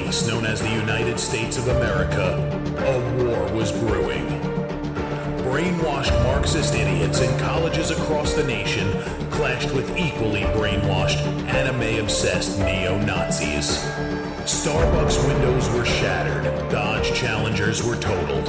place known as the United States of America, a war was brewing. Brainwashed Marxist idiots in colleges across the nation clashed with equally brainwashed, anime-obsessed neo-Nazis. Starbucks windows were shattered, Dodge Challengers were totaled,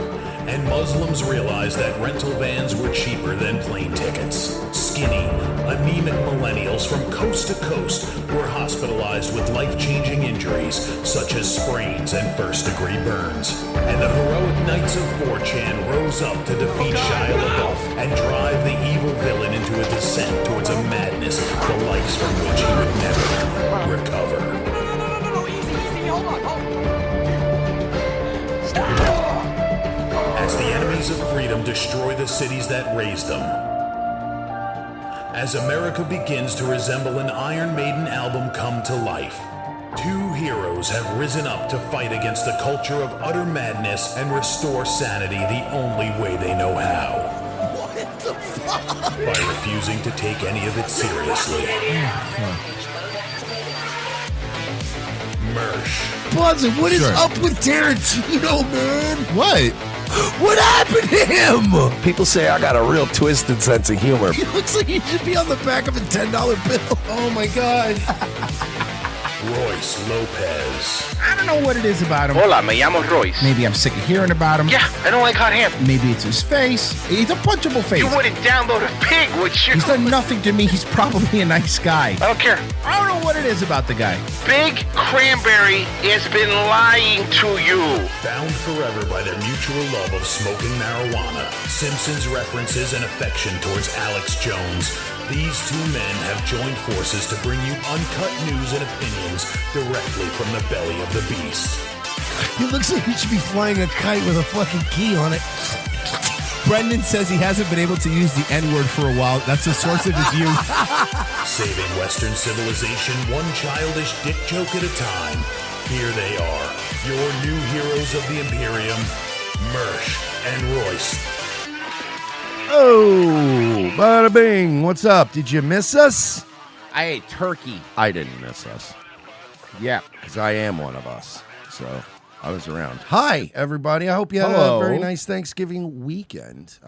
and Muslims realized that rental vans were cheaper than plane tickets. Skinny, anemic millennials from coast to coast were hospitalized with life-changing injuries such as sprains and first-degree burns. And the heroic knights of 4chan rose up to defeat Shia LaBeouf and drive the evil villain into a descent towards a madness the likes from which he would never recover. No, easy, hold on. As the enemies of freedom destroy the cities that raised them. As America begins to resemble an Iron Maiden album come to life, two heroes have risen up to fight against the culture of utter madness and restore sanity the only way they know how. What the fuck? By refusing to take any of it seriously. Mersh. Buzzin', what is up with Tarantino, man? What? What happened to him? People say I got a real twisted sense of humor. He looks like he should be on the back of a $10 bill. Oh my God. Royce Lopez. I don't know what it is about him. Hola, me llamo Royce. Maybe I'm sick of hearing about him. Yeah, I don't like hot ham. Maybe it's his face. He's a punchable face. You wouldn't download a pig, would you? He's done nothing to me. He's probably a nice guy. I don't care. I don't know what it is about the guy. Big Cranberry has been lying to you. Bound forever by their mutual love of smoking marijuana, Simpsons references and affection towards Alex Jones, these two men have joined forces to bring you uncut news and opinions directly from the belly of the beast. He looks like he should be flying a kite with a fucking key on it. Brendan says he hasn't been able to use the N-word for a while. That's the source of his youth. Saving Western civilization one childish dick joke at a time. Here they are, your new heroes of the Imperium, Mersh and Royce. Oh, bada bing. What's up? Did you miss us? I ate turkey. I didn't miss us. Yeah. Because I am one of us. So I was around. Hi, everybody. I hope you had Hello. a very nice Thanksgiving weekend.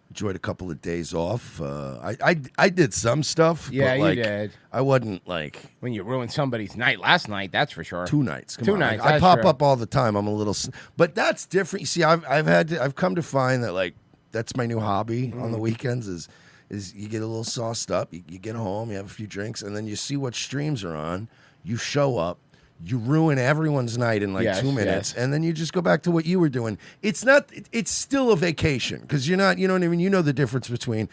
Enjoyed a couple of days off. I did some stuff. Yeah, but, like, you did. I wasn't like When you ruined somebody's night last night, that's for sure. 2 nights. Come Two on. nights, I that's pop true. up all the time. I'm a little, but that's different. You see, I've come to find that like that's my new hobby on the weekends is you get a little sauced up. You get home, you have a few drinks, and then you see what streams are on. You show up. You ruin everyone's night in like 2 minutes, and then you just go back to what you were doing. It's not. It's still a vacation because you're not. You know what I mean. You know the difference between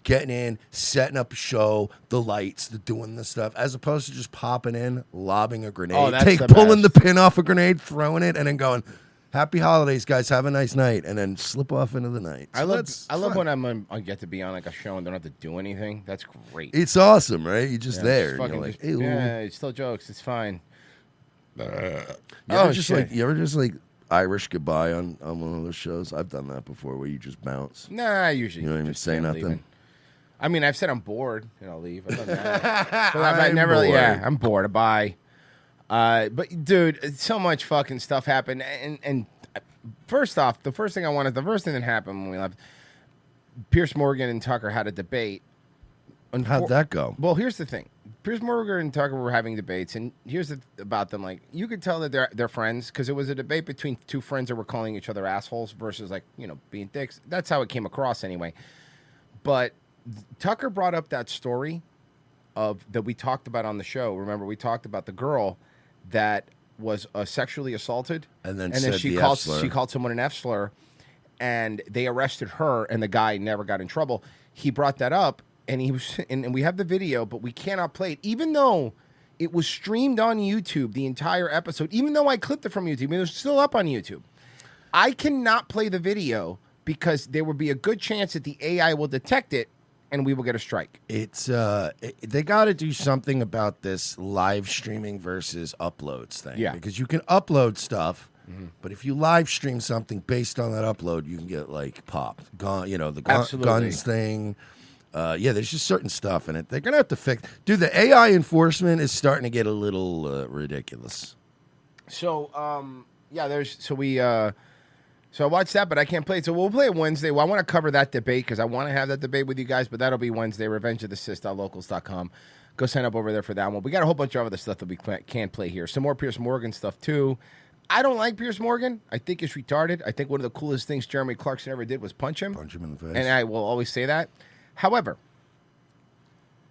getting in, setting up a show, the lights, the doing the stuff, as opposed to just popping in, lobbing a grenade, Oh, that's the pulling best. the pin off a grenade, throwing it, and then going, "Happy holidays, guys. Have a nice night," and then slip off into the night. I So love that's when fun. I get to be on like a show and don't have to do anything. That's great. It's awesome, right? You're just Yeah, there. just And you're fucking like, just- ew. yeah, it's still jokes. It's fine. You Oh, ever just shit. like you ever just like Irish goodbye on one of those shows? I've done that before, where you just bounce. Nah, I usually You don't even just say end nothing? leaving. I mean, I've said I'm bored and I'll leave. I've done that. But I I'm never. Yeah, bored. I'm bored. Bye. But dude, so much fucking stuff happened. And first off, the first thing that happened when we left, Pierce Morgan and Tucker had a debate. How'd that go? Well, here's the thing. Pierce Morgan and Tucker were having debates, and here's about them. Like, you could tell that they're friends because it was a debate between two friends that were calling each other assholes versus, like, you know, being dicks. That's how it came across anyway. But Tucker brought up that story that we talked about on the show. Remember, we talked about the girl that was sexually assaulted, And then she the called F slur. she called someone an F slur, and they arrested her, and the guy never got in trouble. He brought that up. And he was, and we have the video, but we cannot play it, even though it was streamed on YouTube, the entire episode. Even though I clipped it from YouTube, it was still up on YouTube. I cannot play the video because there would be a good chance that the AI will detect it, and we will get a strike. It's they got to do something about this live streaming versus uploads thing. Yeah. Because you can upload stuff, but if you live stream something based on that upload, you can get like popped. Gone, you know, the Absolutely. guns thing. Yeah, there's just certain stuff in it. They're gonna have to fix. Dude, the AI enforcement is starting to get a little ridiculous. So, so I watched that, but I can't play it. So we'll play it Wednesday. Well, I want to cover that debate because I want to have that debate with you guys, but that'll be Wednesday, revengeofthesith.locals.com. Go sign up over there for that one. We got a whole bunch of other stuff that we can't play here. Some more Piers Morgan stuff, too. I don't like Piers Morgan. I think he's retarded. I think one of the coolest things Jeremy Clarkson ever did was punch him. Punch him in the face. And I will always say that. However.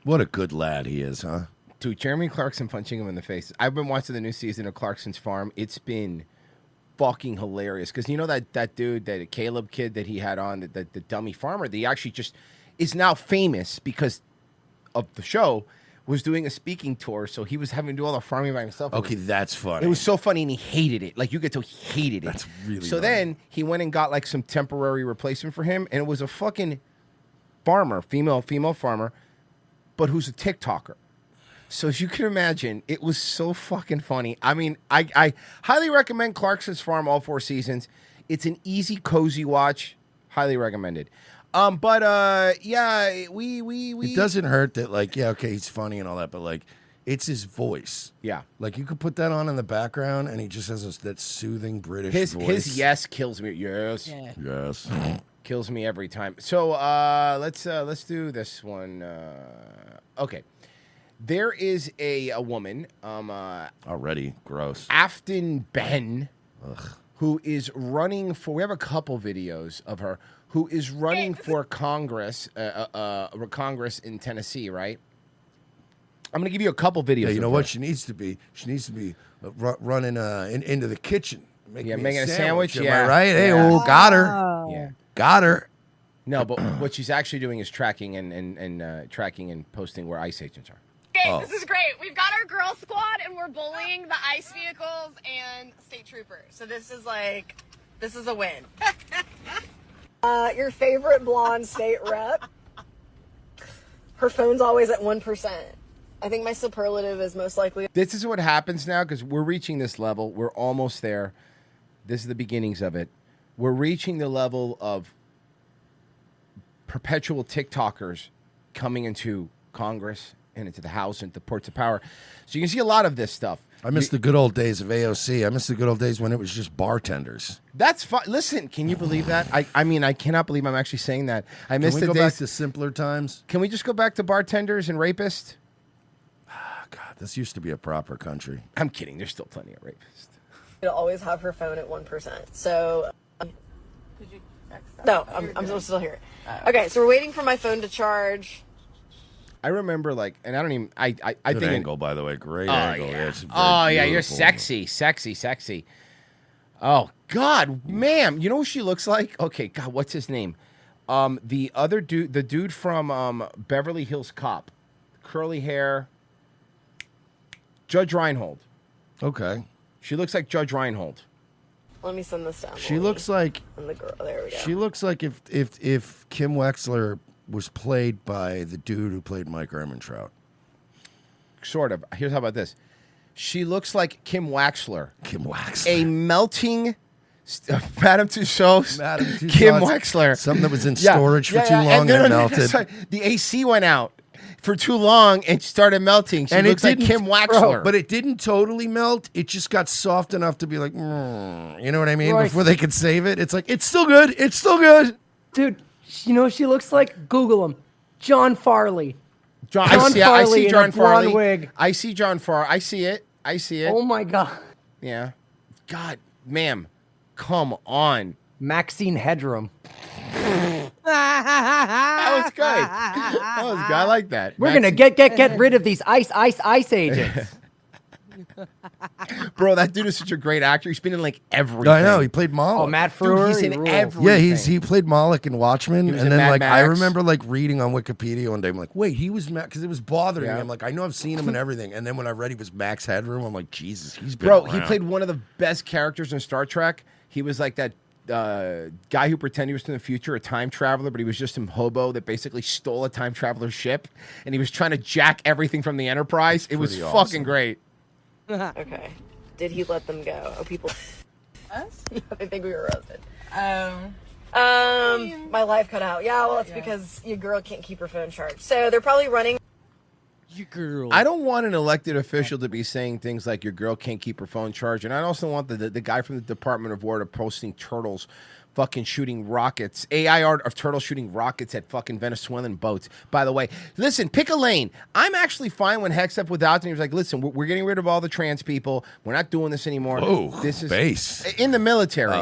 What a good lad he is, huh? Dude, Jeremy Clarkson punching him in the face. I've been watching the new season of Clarkson's Farm. It's been fucking hilarious. Because you know that dude, that Caleb kid that he had on, the dummy farmer, that he actually just is now famous because of the show, was doing a speaking tour, so he was having to do all the farming by himself. Okay, that's funny. It was so funny, and he hated it. Like, you could tell he hated it. That's really So funny. then he went and got, like, some temporary replacement for him, and it was a fucking farmer, female farmer, but who's a TikToker. So as you can imagine, it was so fucking funny. I mean, I highly recommend Clarkson's Farm all 4 seasons. It's an easy, cozy watch. Highly recommended. Yeah, we It doesn't hurt that, like, yeah, okay, he's funny and all that, but, like, it's his voice. Yeah. Like, you could put that on in the background, and he just has that soothing British voice. His yes kills me. Yes. Yeah. Yes. Kills me every time. So let's do this one. Okay. There is a woman, Already gross. Afton Ben, who is running for. We have a couple videos of her who is running for Congress, Congress in Tennessee. Right. I'm going to give you a couple videos. Yeah, you know of what her. she needs to be? She needs to be running into the kitchen. Yeah, me making a sandwich. Am Yeah, I right? Hey, yeah. got her. Yeah. Got her. No, but what she's actually doing is tracking and tracking and posting where ICE agents are. Okay, This is great. We've got our girl squad, and we're bullying the ICE vehicles and state troopers. So this is a win. Your favorite blonde state rep? Her phone's always at 1%. I think my superlative is most likely. This is what happens now because we're reaching this level. We're almost there. This is the beginnings of it. We're reaching the level of perpetual TikTokers coming into Congress and into the House and the ports of power. So you can see a lot of this stuff. I miss the good old days of AOC. I miss the good old days when it was just bartenders. That's fine. Listen, can you believe that? I mean, I cannot believe I'm actually saying that. I miss Can we the go days. back to simpler times? Can we just go back to bartenders and rapists? God, this used to be a proper country. I'm kidding. There's still plenty of rapists. She'll always have her phone at 1%. So. Did you text that? No, I'm still here. Okay, so we're waiting for my phone to charge. I remember, like, and I don't even. I Good think angle, by the way. Great angle. Yeah. It's very Oh yeah, you're beautiful. sexy. Oh God, ma'am, you know who she looks like? Okay, God, what's his name? The other dude, the dude from Beverly Hills Cop, curly hair. Judge Reinhold. Okay. She looks like Judge Reinhold. Let me send this down. She looks like. And the girl. There we go. She looks like if Kim Wexler was played by the dude who played Mike Ehrmantraut. Sort of. Here's how about this. She looks like Kim Wexler. Kim Wexler. A melting Madame Tussauds. Madame Tussauds. Kim Wexler. Something that was in storage for too long and no, melted. sorry. The AC went out for too long and started melting. She looks like Kim Wexler. But it didn't totally melt. It just got soft enough to be like, you know what I mean? Right. Before they could save it. It's like, it's still good. It's still good. Dude, you know what she looks like? Google him. John Farley. I see in John a blonde Farley. wig. I see John Farley. I see it. Oh my God. Yeah. God, ma'am, come on. Maxine Headroom. That was good. That was good. I like that. We're gonna get rid of these ice agents. Bro, that dude is such a great actor. He's been in like everything. I know. He played Moloch. Oh, Matt Dude, Frewer. he's in he rules. everything. Yeah, he played Moloch in Watchmen, was and in then Mad I Max. remember like reading on Wikipedia one day. I'm like, wait, he was Max because it was bothering Yeah. me. I'm like, I know I've seen him in everything, and then when I read he was Max Headroom, I'm like, Jesus, he's been Bro, he around. played one of the best characters in Star Trek. He was like that guy who pretended he was from the future, a time traveler, but he was just some hobo that basically stole a time traveler's ship, and he was trying to jack everything from the Enterprise. It was pretty fucking awesome. great. Okay. Did he let them go? Oh, people. Us? I think we were arrested. Um, My life cut out. Yeah, well, it's because your girl can't keep her phone charged. So they're probably running. your girl. I don't want an elected official to be saying things like your girl can't keep her phone charged. And I also want the guy from the Department of War to posting turtles fucking shooting rockets. AI art of turtles shooting rockets at fucking Venezuelan boats. By the way, listen, pick a lane. I'm actually fine when Hex up without and he was like, listen, we're getting rid of all the trans people. We're not doing this anymore. Oh, this is base. In the military.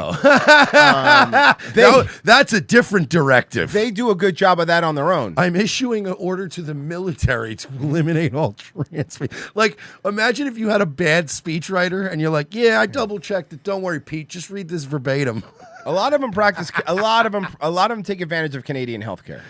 That's a different directive. They do a good job of that on their own. I'm issuing an order to the military to eliminate all trans people. Like, imagine if you had a bad speechwriter and you're like, yeah, I double checked it. Don't worry, Pete. Just read this verbatim. A lot of them practice. A lot of them take advantage of Canadian healthcare.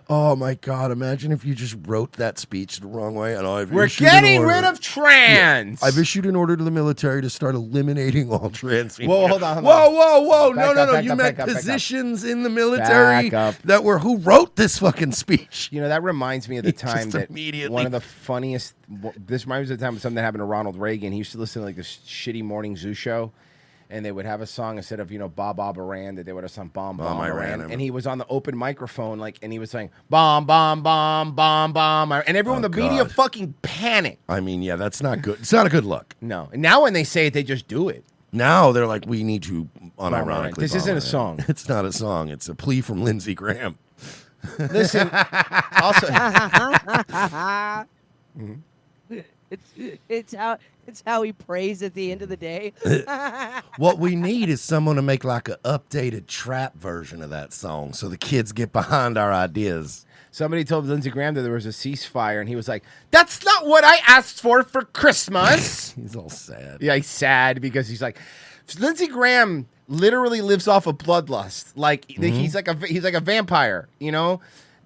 Oh my God! Imagine if you just wrote that speech the wrong way. And we're getting rid of trans. Yeah, I've issued an order to the military to start eliminating all trans people. Whoa, hold on. Whoa! Back No! up, You back meant up, back up. positions in the military that were who wrote this fucking speech. You know, that reminds me of the time that immediately. one of the funniest. This reminds me of the time something happened to Ronald Reagan. He used to listen to like this shitty morning zoo show. And they would have a song instead of, Bob Iran, that they would have sung Bomb Iran. And he was on the open microphone, and he was saying, Bomb, and everyone in the media fucking panicked. I mean, yeah, that's not good. It's not a good look. No. And now when they say it, they just do it. Now they're like, we need to unironically. This isn't a song. It's not a song. It's a plea from Lindsey Graham. Listen, also. It's how he prays at the end of the day. What we need is someone to make like an updated trap version of that song so the kids get behind our ideas. Somebody told Lindsey Graham that there was a ceasefire, and he was like, that's not what I asked for Christmas. He's all sad. Yeah, he's sad because he's like, Lindsey Graham literally lives off of bloodlust. Like, he's like a vampire,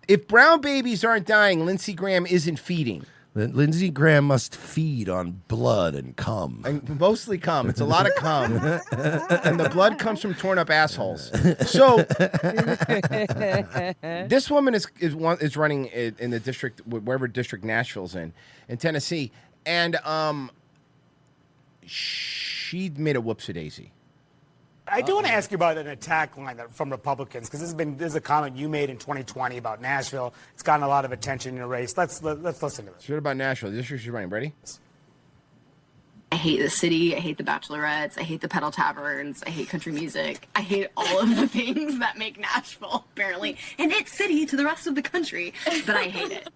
If brown babies aren't dying, Lindsey Graham isn't feeding. Lindsey Graham must feed on blood and cum. And mostly cum. It's a lot of cum. And the blood comes from torn up assholes. So this woman is running in the district, wherever district Nashville's in Tennessee. And she made a whoopsie-daisy. I do want to ask you about an attack line from Republicans, because this is a comment you made in 2020 about Nashville. It's gotten a lot of attention in the race. Let's listen to this. Shit about Nashville. This is she's running. Ready? I hate the city. I hate the bachelorettes. I hate the pedal taverns. I hate country music. I hate all of the things that make Nashville, apparently, an it city to the rest of the country. But I hate it.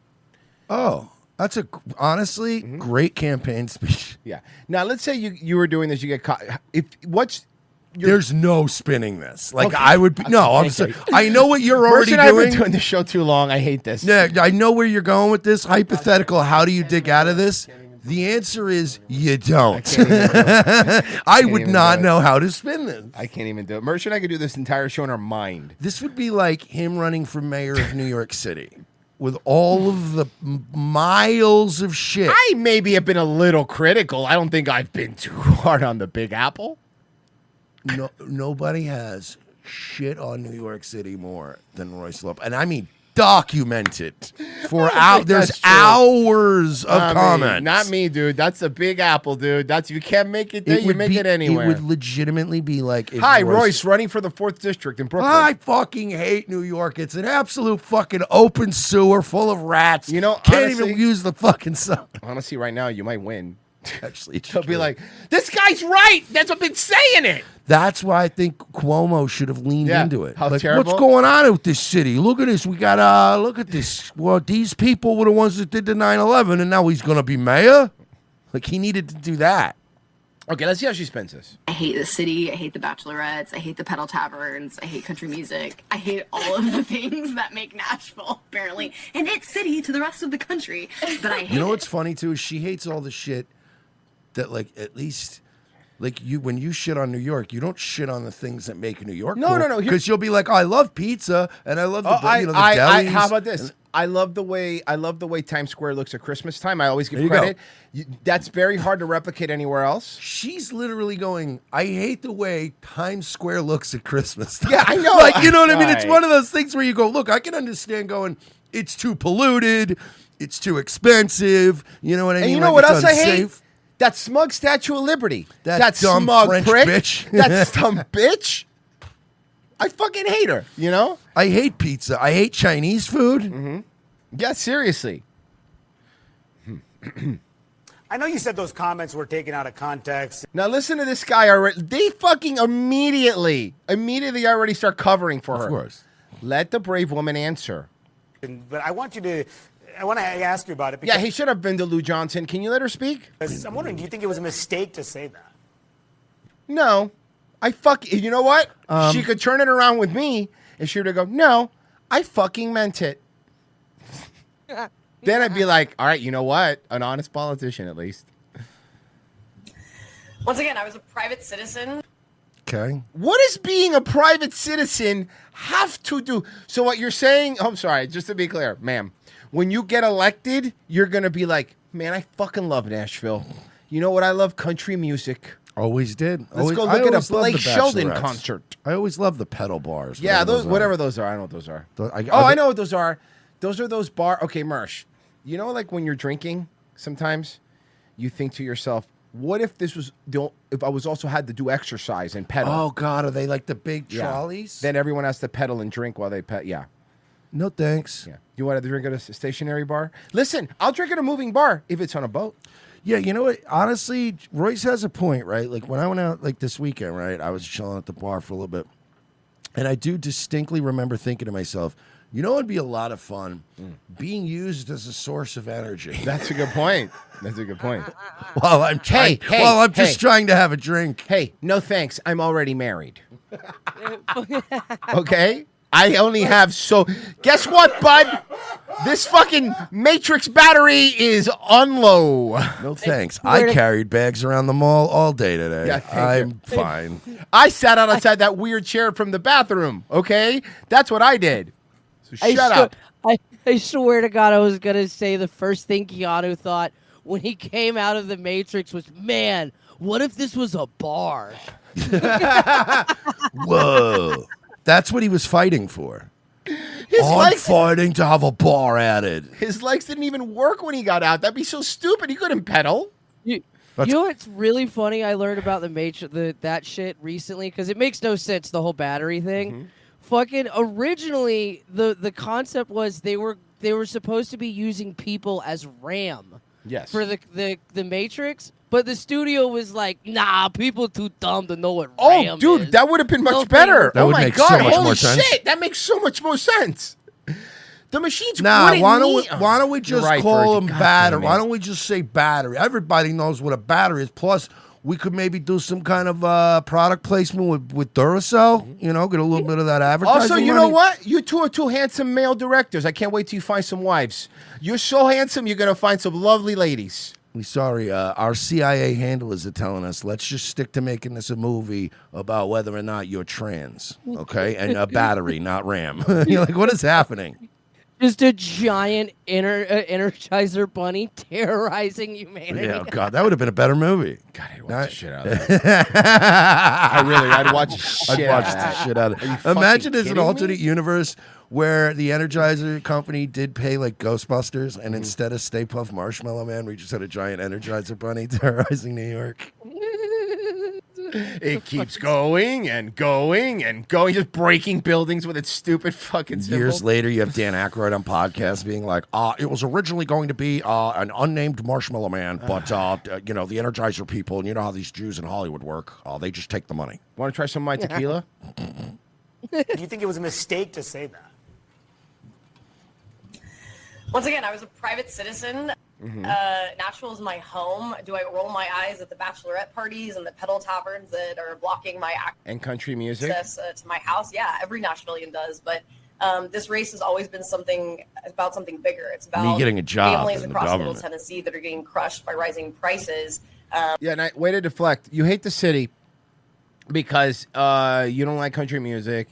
Oh, that's honestly great campaign speech. Yeah. Now let's say you were doing this. You get caught. There's no spinning this. Like, Okay. I would be. No, I'm sorry. I know what you're already Mercy and I have doing. been doing this show too long. I hate this. Yeah, I know where you're going with this. Hypothetical, how do you dig out of this? The answer is you don't. I would not know how to spin this. I can't even do it. Mercy and I could do this entire show in our mind. This would be like him running for mayor of New York City with all of the miles of shit. I maybe have been a little critical. I don't think I've been too hard on the Big Apple. No, nobody has shit on New York City more than Royce Lopez. And I mean documented for there's hours of comments. Not me, dude. That's the Big Apple, dude. You can't make it there. You make it anywhere. It would legitimately be like, hi, Royce running for the 4th district in Brooklyn. I fucking hate New York. It's an absolute fucking open sewer full of rats. Can't honestly, even use the fucking sun. Honestly, right now you might win. Actually, they'll be like, this guy's right. That's what I've been saying it. That's why I think Cuomo should have leaned into it. How like, terrible. What's going on with this city? Look at this. We got look at this. Well, these people were the ones that did the 9/11, and now he's going to be mayor. Like, he needed to do that. Okay, let's see how she spends this. I hate the city. I hate the bachelorettes. I hate the pedal taverns. I hate country music. I hate all of the things that make Nashville, apparently, an it city to the rest of the country. But I hate You know what's funny too is she hates all the shit that, like, at least, like, when you shit on New York, you don't shit on the things that make New York. No. Because you'll be like, oh, I love pizza and I love the delis. How about this? I love the way Times Square looks at Christmas time. I always give There you credit. That's very hard to replicate anywhere else. She's literally going, I hate the way Times Square looks at Christmas time. Yeah, I know. Like, you know what I mean? It's Right. one of those things where you go, look, I can understand going, it's too polluted, it's too expensive. You know what I mean? And you know Like, what it's else I hate? unsafe. That smug Statue of Liberty. That dumb smug French prick. bitch. That dumb bitch. I fucking hate her, I hate pizza. I hate Chinese food. Mm-hmm. Yeah, seriously. I know you said those comments were taken out of context. Now listen to this guy already. They fucking immediately already start covering for her. Of course. Let the brave woman answer. But I want to ask you about it. Yeah, he should have been to Lou Johnson. Can you let her speak? I'm wondering, do you think it was a mistake to say that? No. You know what? She could turn it around with me and she would go, no, I fucking meant it. Then I'd be like, all right, you know what? An honest politician, at least. Once again, I was a private citizen. Okay. What does being a private citizen have to do? So what you're saying, I'm sorry, just to be clear, ma'am, when you get elected, you're going to be like, man, I fucking love Nashville. You know what? I love country music. Always did. Let's go look at a Blake Shelton concert. I always love the pedal bars. Yeah, whatever those are. I know what those are. I know what those are. Those are those Okay, Mersh. You know, like when you're drinking, sometimes you think to yourself, what if if I was also had to do exercise and pedal? Oh, God, are they like the big trolleys? Then everyone has to pedal and drink while they pedal. Yeah. No, thanks. Yeah. You want to drink at a stationary bar? Listen, I'll drink at a moving bar if it's on a boat. Yeah, you know what? Honestly, Royce has a point, right? Like when I went out like this weekend, right? I was chilling at the bar for a little bit. And I do distinctly remember thinking to myself, you know, it'd be a lot of fun being used as a source of energy. That's a good point. That's a good point. While I'm just trying to have a drink. Hey, no thanks. I'm already married. Okay? I only have guess what, bud? This fucking Matrix battery is on low. No thanks. I carried bags around the mall all day today. Yeah, I'm fine. I sat outside that weird chair from the bathroom, okay? That's what I did. So shut up. I swear to God, I was going to say the first thing Keanu thought when he came out of the Matrix was, man, what if this was a bar? Whoa. That's what he was fighting for. Fighting to have a bar added. His legs didn't even work when he got out. That'd be so stupid. He couldn't pedal. You know what's really funny? I learned about the Matrix, that shit recently because it makes no sense. The whole battery thing. Mm-hmm. Fucking originally, the concept was they were supposed to be using people as RAM. Yes. For the Matrix. But the studio was like, nah, people too dumb to know what RAM dude, is. that would have been much better. That would make so much more sense. Holy shit, that makes so much more sense. The machines why don't we just call them battery? Why don't we just say battery? Everybody knows what a battery is. Plus, we could maybe do some kind of product placement with Duracell. You know, get a little bit of that advertising. Also, you know what? You two are two handsome male directors. I can't wait till you find some wives. You're so handsome, you're going to find some lovely ladies. We're sorry, our CIA handlers are telling us, let's just stick to making this a movie about whether or not you're trans, okay? And a battery, not RAM. You're like, what is happening? Just a giant Energizer bunny terrorizing humanity. Yeah, God, that would have been a better movie. God, I'd watch the shit out of that. I'd watch the shit out of it. Imagine there's an alternate universe where the Energizer company did pay like Ghostbusters, and instead of Stay Puft Marshmallow Man, we just had a giant Energizer bunny terrorizing New York. It keeps going and going and going, just breaking buildings with its stupid fucking symbol. Years later, you have Dan Aykroyd on podcast being like, it was originally going to be an unnamed Marshmallow Man, but, you know, the Energizer people, and you know how these Jews in Hollywood work, they just take the money. Want to try some of my tequila? Do you think it was a mistake to say that? Once again, I was a private citizen. Mm-hmm. Nashville is my home. Do I roll my eyes at the bachelorette parties and the pedal taverns that are blocking my and country music access to my house? Yeah, every Nashvilleian does. But this race has always been about something bigger. It's about me getting a job families in across the Middle Tennessee that are getting crushed by rising prices. Way to deflect. You hate the city because you don't like country music.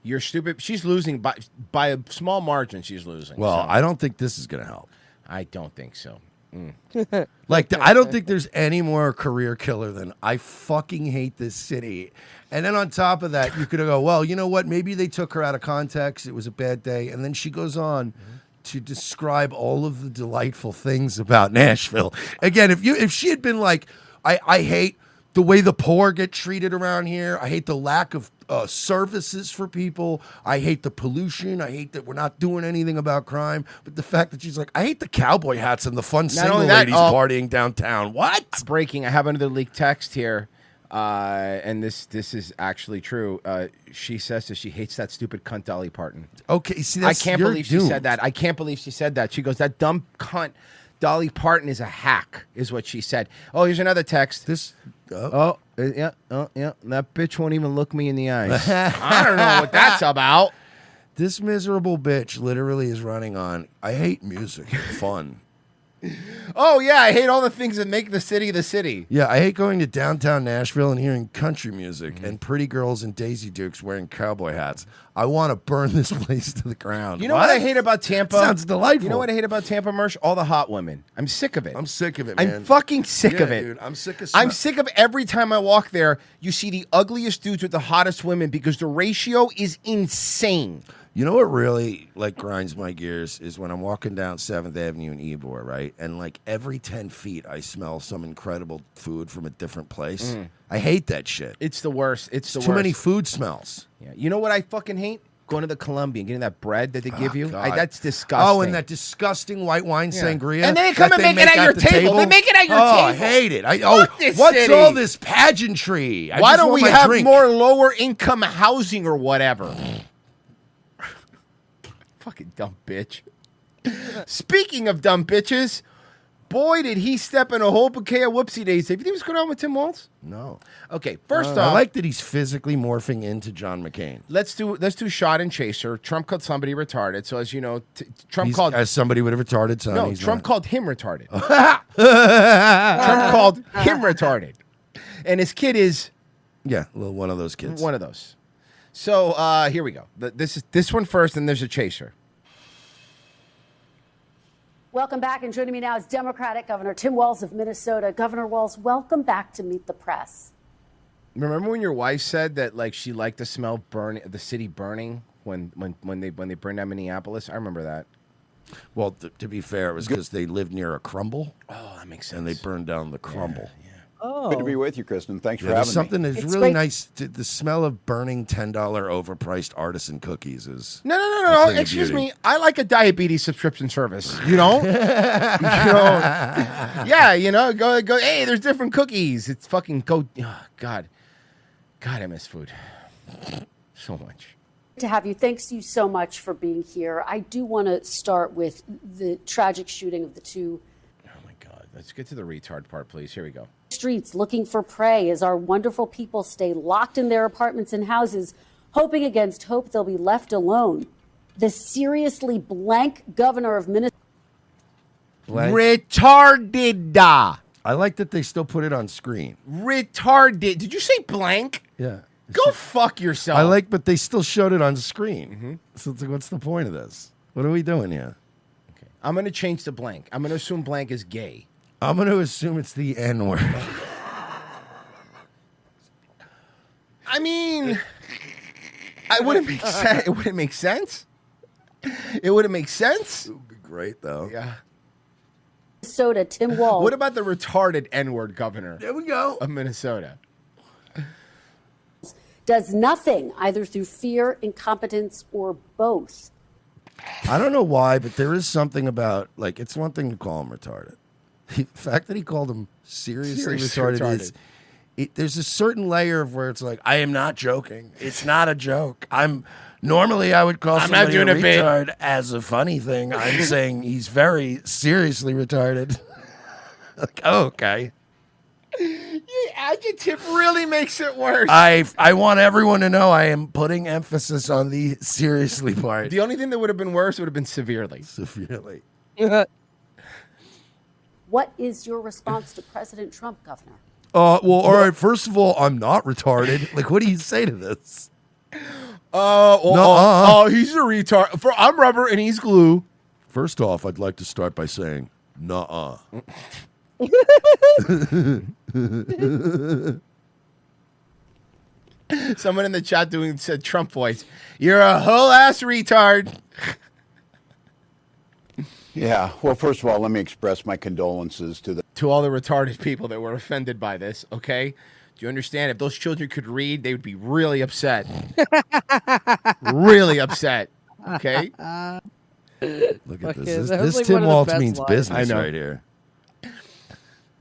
You're stupid. She's losing by a small margin. She's losing. Well, I don't think this is going to help. I don't think so. I don't think there's any more career killer than I fucking hate this city. And then on top of that, you could go, well, you know what? Maybe they took her out of context. It was a bad day. And then she goes on to describe all of the delightful things about Nashville. Again, if she had been like, I hate the way the poor get treated around here. I hate the lack of services for people. I hate the pollution. I hate that we're not doing anything about crime. But the fact that she's like, I hate the cowboy hats and the fun single ladies partying downtown. What? Breaking. I have another leaked text here. And this is actually true. She says that she hates that stupid cunt Dolly Parton. Okay, see, I can't believe she said that. I can't believe she said that. She goes, that dumb cunt Dolly Parton is a hack, is what she said. Oh, here's another text. Yeah. That bitch won't even look me in the eyes. I don't know what that's about. This miserable bitch literally is running on, I hate music and fun. Oh, yeah, I hate all the things that make the city the city. Yeah, I hate going to downtown Nashville and hearing country music and pretty girls and Daisy Dukes wearing cowboy hats. I want to burn this place to the ground. You know what I hate about Tampa? Sounds delightful. You know what I hate about Tampa, Mersh? All the hot women. I'm sick of it. I'm sick of it, man. I'm fucking sick of it. Dude, I'm sick of I'm sick of every time I walk there, you see the ugliest dudes with the hottest women because the ratio is insane. You know what really grinds my gears is when I'm walking down 7th Avenue in Ybor, right? And every 10 feet I smell some incredible food from a different place. I hate that shit. It's the worst. It's the worst. Too many food smells. Yeah. You know what I fucking hate? Going to the Columbia and getting that bread that they give you. God. That's disgusting. Oh, and that disgusting white wine sangria. And then they come and make it at your table. They make it at your table. I hate it. This what's city. all this pageantry? Why don't we have more lower income housing or whatever? Fucking dumb bitch. Speaking of dumb bitches, boy, did he step in a whole bouquet of whoopsie days. Have you think what's going on with Tim Walz? No. Okay, first off, I like that he's physically morphing into John McCain. Let's do shot and chaser. Trump called somebody retarded. So as you know, Trump called as somebody with a retarded son. No, he's Trump not. called him retarded. Trump called him retarded, and his kid is one of those kids. One of those. So here we go. This one first, and there's a chaser. Welcome back, and joining me now is Democratic Governor Tim Walz of Minnesota. Governor Walz, welcome back to Meet the Press. Remember when your wife said that she liked the smell the city burning when they burned down Minneapolis? I remember that. Well, to be fair, it was because they lived near a crumble. Oh, that makes sense. And they burned down the crumble. Yeah. Oh. Good to be with you, Kristen. Thanks for having There's something me. that's really nice. The smell of burning $10 overpriced artisan cookies is No. Excuse me. I like a diabetes subscription service. You know? Go. Hey, there's different cookies. It's fucking go. Oh, God, I miss food so much. To have you. Thanks you so much for being here. I do want to start with the tragic shooting of the two. Let's get to the retard part, please. Here we go. Streets looking for prey as our wonderful people stay locked in their apartments and houses, hoping against hope they'll be left alone. The seriously blank governor of Minnesota. Retarded. I like that they still put it on screen. Retarded. Did you say blank? Yeah. Go fuck yourself. But they still showed it on screen. Mm-hmm. So it's what's the point of this? What are we doing here? Okay. I'm going to change to blank. I'm going to assume blank is gay. I'm going to assume it's the N-word. I mean, it wouldn't make sense. It wouldn't make sense. It wouldn't make sense. It would be great, though. Yeah. Minnesota, Tim Walz. What about the retarded N-word governor? There we go. Of Minnesota. Does nothing, either through fear, incompetence, or both. I don't know why, but there is something about, it's one thing to call him retarded. The fact that he called him seriously retarded is... there's a certain layer of where it's like, I am not joking. It's not a joke. Normally I would call somebody a retard as a funny thing. I'm saying he's very seriously retarded. Okay. Your adjective really makes it worse. I want everyone to know I am putting emphasis on the seriously part. The only thing that would have been worse would have been severely. Severely. What is your response to President Trump, Governor? All right. First of all, I'm not retarded. What do you say to this? He's a retard. I'm rubber and he's glue. First off, I'd like to start by saying, nuh-uh. Someone in the chat said Trump voice. You're a whole ass retard. Yeah. Well, first of all, let me express my condolences to all the retarded people that were offended by this. Okay, Do you understand? If those children could read, they would be really upset. Really upset. Okay? Look at this. This Tim Waltz means business right here.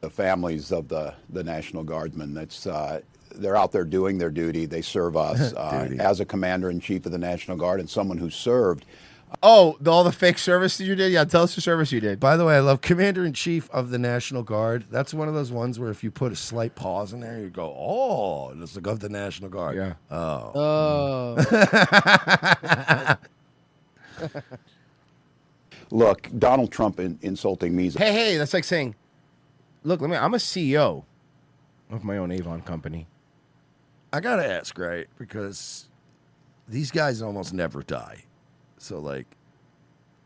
The families of the National Guardsmen, they're out there doing their duty. They serve us. As a commander-in-chief of the National Guard and someone who served. Oh, all the fake service that you did? Yeah, tell us the service you did. By the way, I love Commander-in-Chief of the National Guard. That's one of those ones where if you put a slight pause in there, you go, oh, and it's like of the National Guard. Yeah. Oh. Look, Donald Trump insulting me. Hey, that's like saying, look, I'm a CEO of my own Avon company. I got to ask, right? Because these guys almost never die. So, like,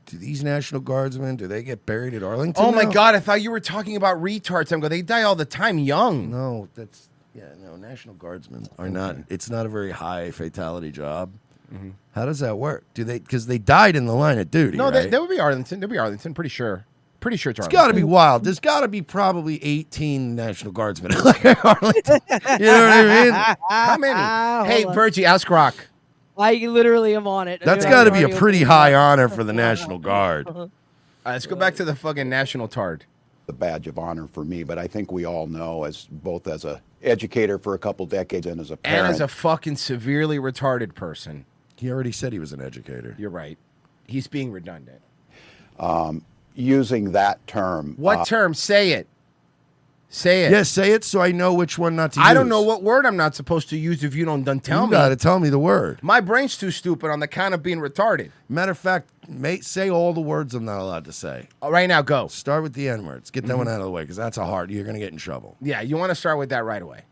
do these National Guardsmen, do they get buried at Arlington? Oh, my now? God. I thought you were talking about retards. I'm going, they die all the time young. No, National Guardsmen are not, it's not a very high fatality job. Mm-hmm. How does that work? Do they, because they died in the line of duty, No, right? they would be Arlington. They'd be Arlington, pretty sure. Pretty sure it's It's Arlington. got to be wild. There's got to be probably 18 National Guardsmen at like Arlington. You know what I mean? How many? Hey, Virgie, ask Rock. I literally am on it. That's got to be a pretty high honor for the National Guard. Let's go back to the fucking National Tard. The badge of honor for me, but I think we all know, as both as a educator for a couple decades and as a parent. And as a fucking severely retarded person. He already said he was an educator. You're right. He's being redundant. Using that term. What term? Say it. Say it. Yes, say it so I know which one not to use. I don't know what word I'm not supposed to use if you don't tell You me. got to tell me the word. My brain's too stupid on the count of being retarded. Matter of fact, mate, say all the words I'm not allowed to say. Right now, go. Start with the N words. Get that one out of the way because that's a hard. You're going to get in trouble. Yeah, you want to start with that right away.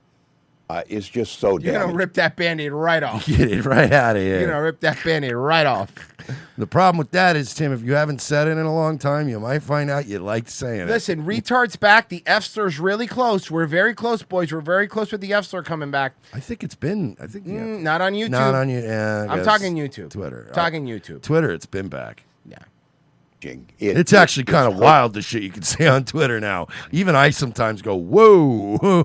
It's just so You're going to rip that Band-Aid right off. Get it right out of here. You're going to rip that Band-Aid right off. The problem with that is, Tim, if you haven't said it in a long time, you might find out you liked saying it. Listen, retard's back. The F-Stir's really close. We're very close, boys. We're very close with the F-Stir coming back. I think it's been. Not on YouTube. Not on you. Yeah, I'm talking YouTube. Twitter. Talking YouTube. Twitter, it's been back. Yeah. It's actually kind of wild, the shit you can say on Twitter now. Even I sometimes go, whoa.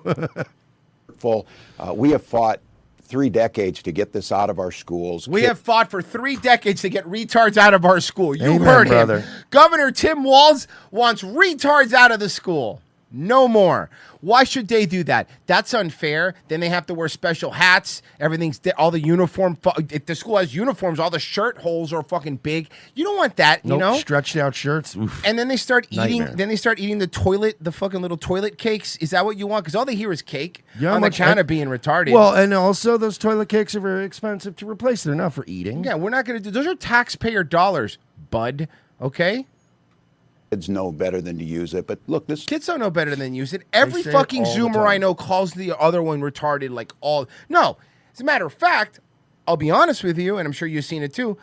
We have fought 3 decades to get this out of our schools. We have fought for 3 decades to get retards out of our school. You Amen, heard brother. him. Governor Tim Walz wants retards out of the school. No more. Why should they do that? That's unfair. Then they have to wear special hats. Everything's all the uniform. If the school has uniforms, all the shirt holes are fucking big. You don't want that. You know, stretched out shirts. Oof. And then they start eating. Nightmare. Then they start eating the fucking little toilet cakes. Is that what you want? Because all they hear is cake Yeah, on the count of being retarded. Well, and also those toilet cakes are very expensive to replace. They're not for eating. Yeah, we're not going to do. Those are taxpayer dollars, bud. Okay. Kids know better than to use it, but look, this kids don't know better than use it. Every say it fucking all the Zoomer time. I know calls the other one retarded. No. As a matter of fact, I'll be honest with you, and I'm sure you've seen it too.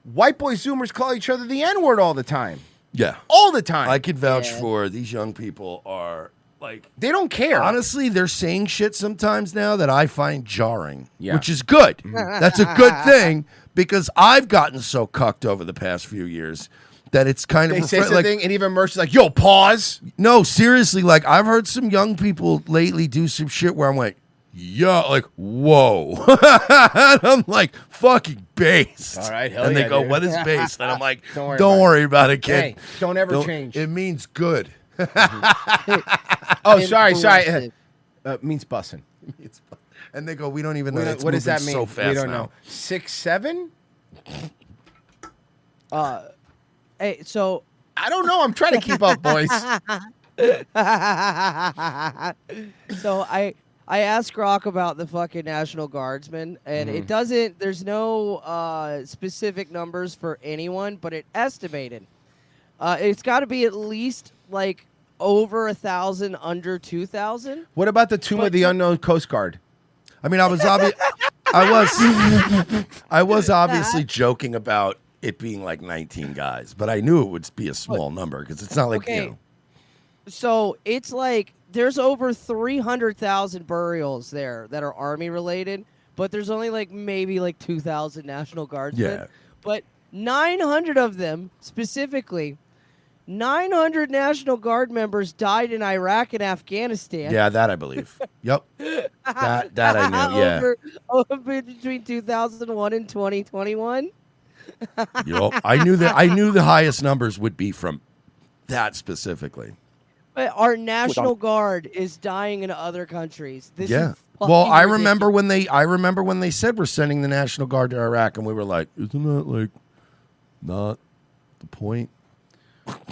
White boy Zoomers call each other the N-word all the time. Yeah. All the time. I could vouch for these young people are like they don't care. Honestly, they're saying shit sometimes now that I find jarring, Yeah. which is good. That's a good thing because I've gotten so cucked over the past few years that it's kind They of say like, something, and even Mercy's like, "Yo, pause." no, seriously, like I've heard some young people lately do some shit where I'm like, yeah, like, whoa. And I'm like, fucking based. All right, hell and they yeah, go, dude. what is based? And I'm like, Don't don't worry worry about it, kid. Hey, don't ever change. It means good. Oh, sorry. Means bussin'. And they go, we don't even know. It's What does that moving mean? So fast We don't now. know. 6'7"? Hey, so I don't know. I'm trying to keep up, boys. So I asked Grok about the fucking National Guardsmen, and it doesn't. There's no specific numbers for anyone, but it estimated. It's got to be at least like over 1,000, under 2,000. What about the Tomb of the Unknown Coast Guard? I mean, I was obviously joking about it being like 19 guys, but I knew it would be a small number because it's not like, Okay. you know. So it's like there's over 300,000 burials there that are Army related, but there's only like maybe like 2,000 National Guardsmen. Yeah. But 900 of them specifically 900 National Guard members died in Iraq and Afghanistan. Yeah, that I believe. Yep. That I knew. Yeah. over between 2001 and 2021. Yep. I knew that. I knew the highest numbers would be from that specifically. But our National Guard is dying in other countries. This Yeah. is Well, fucking I ridiculous. remember when they said we're sending the National Guard to Iraq, and we were like, isn't that like not the point?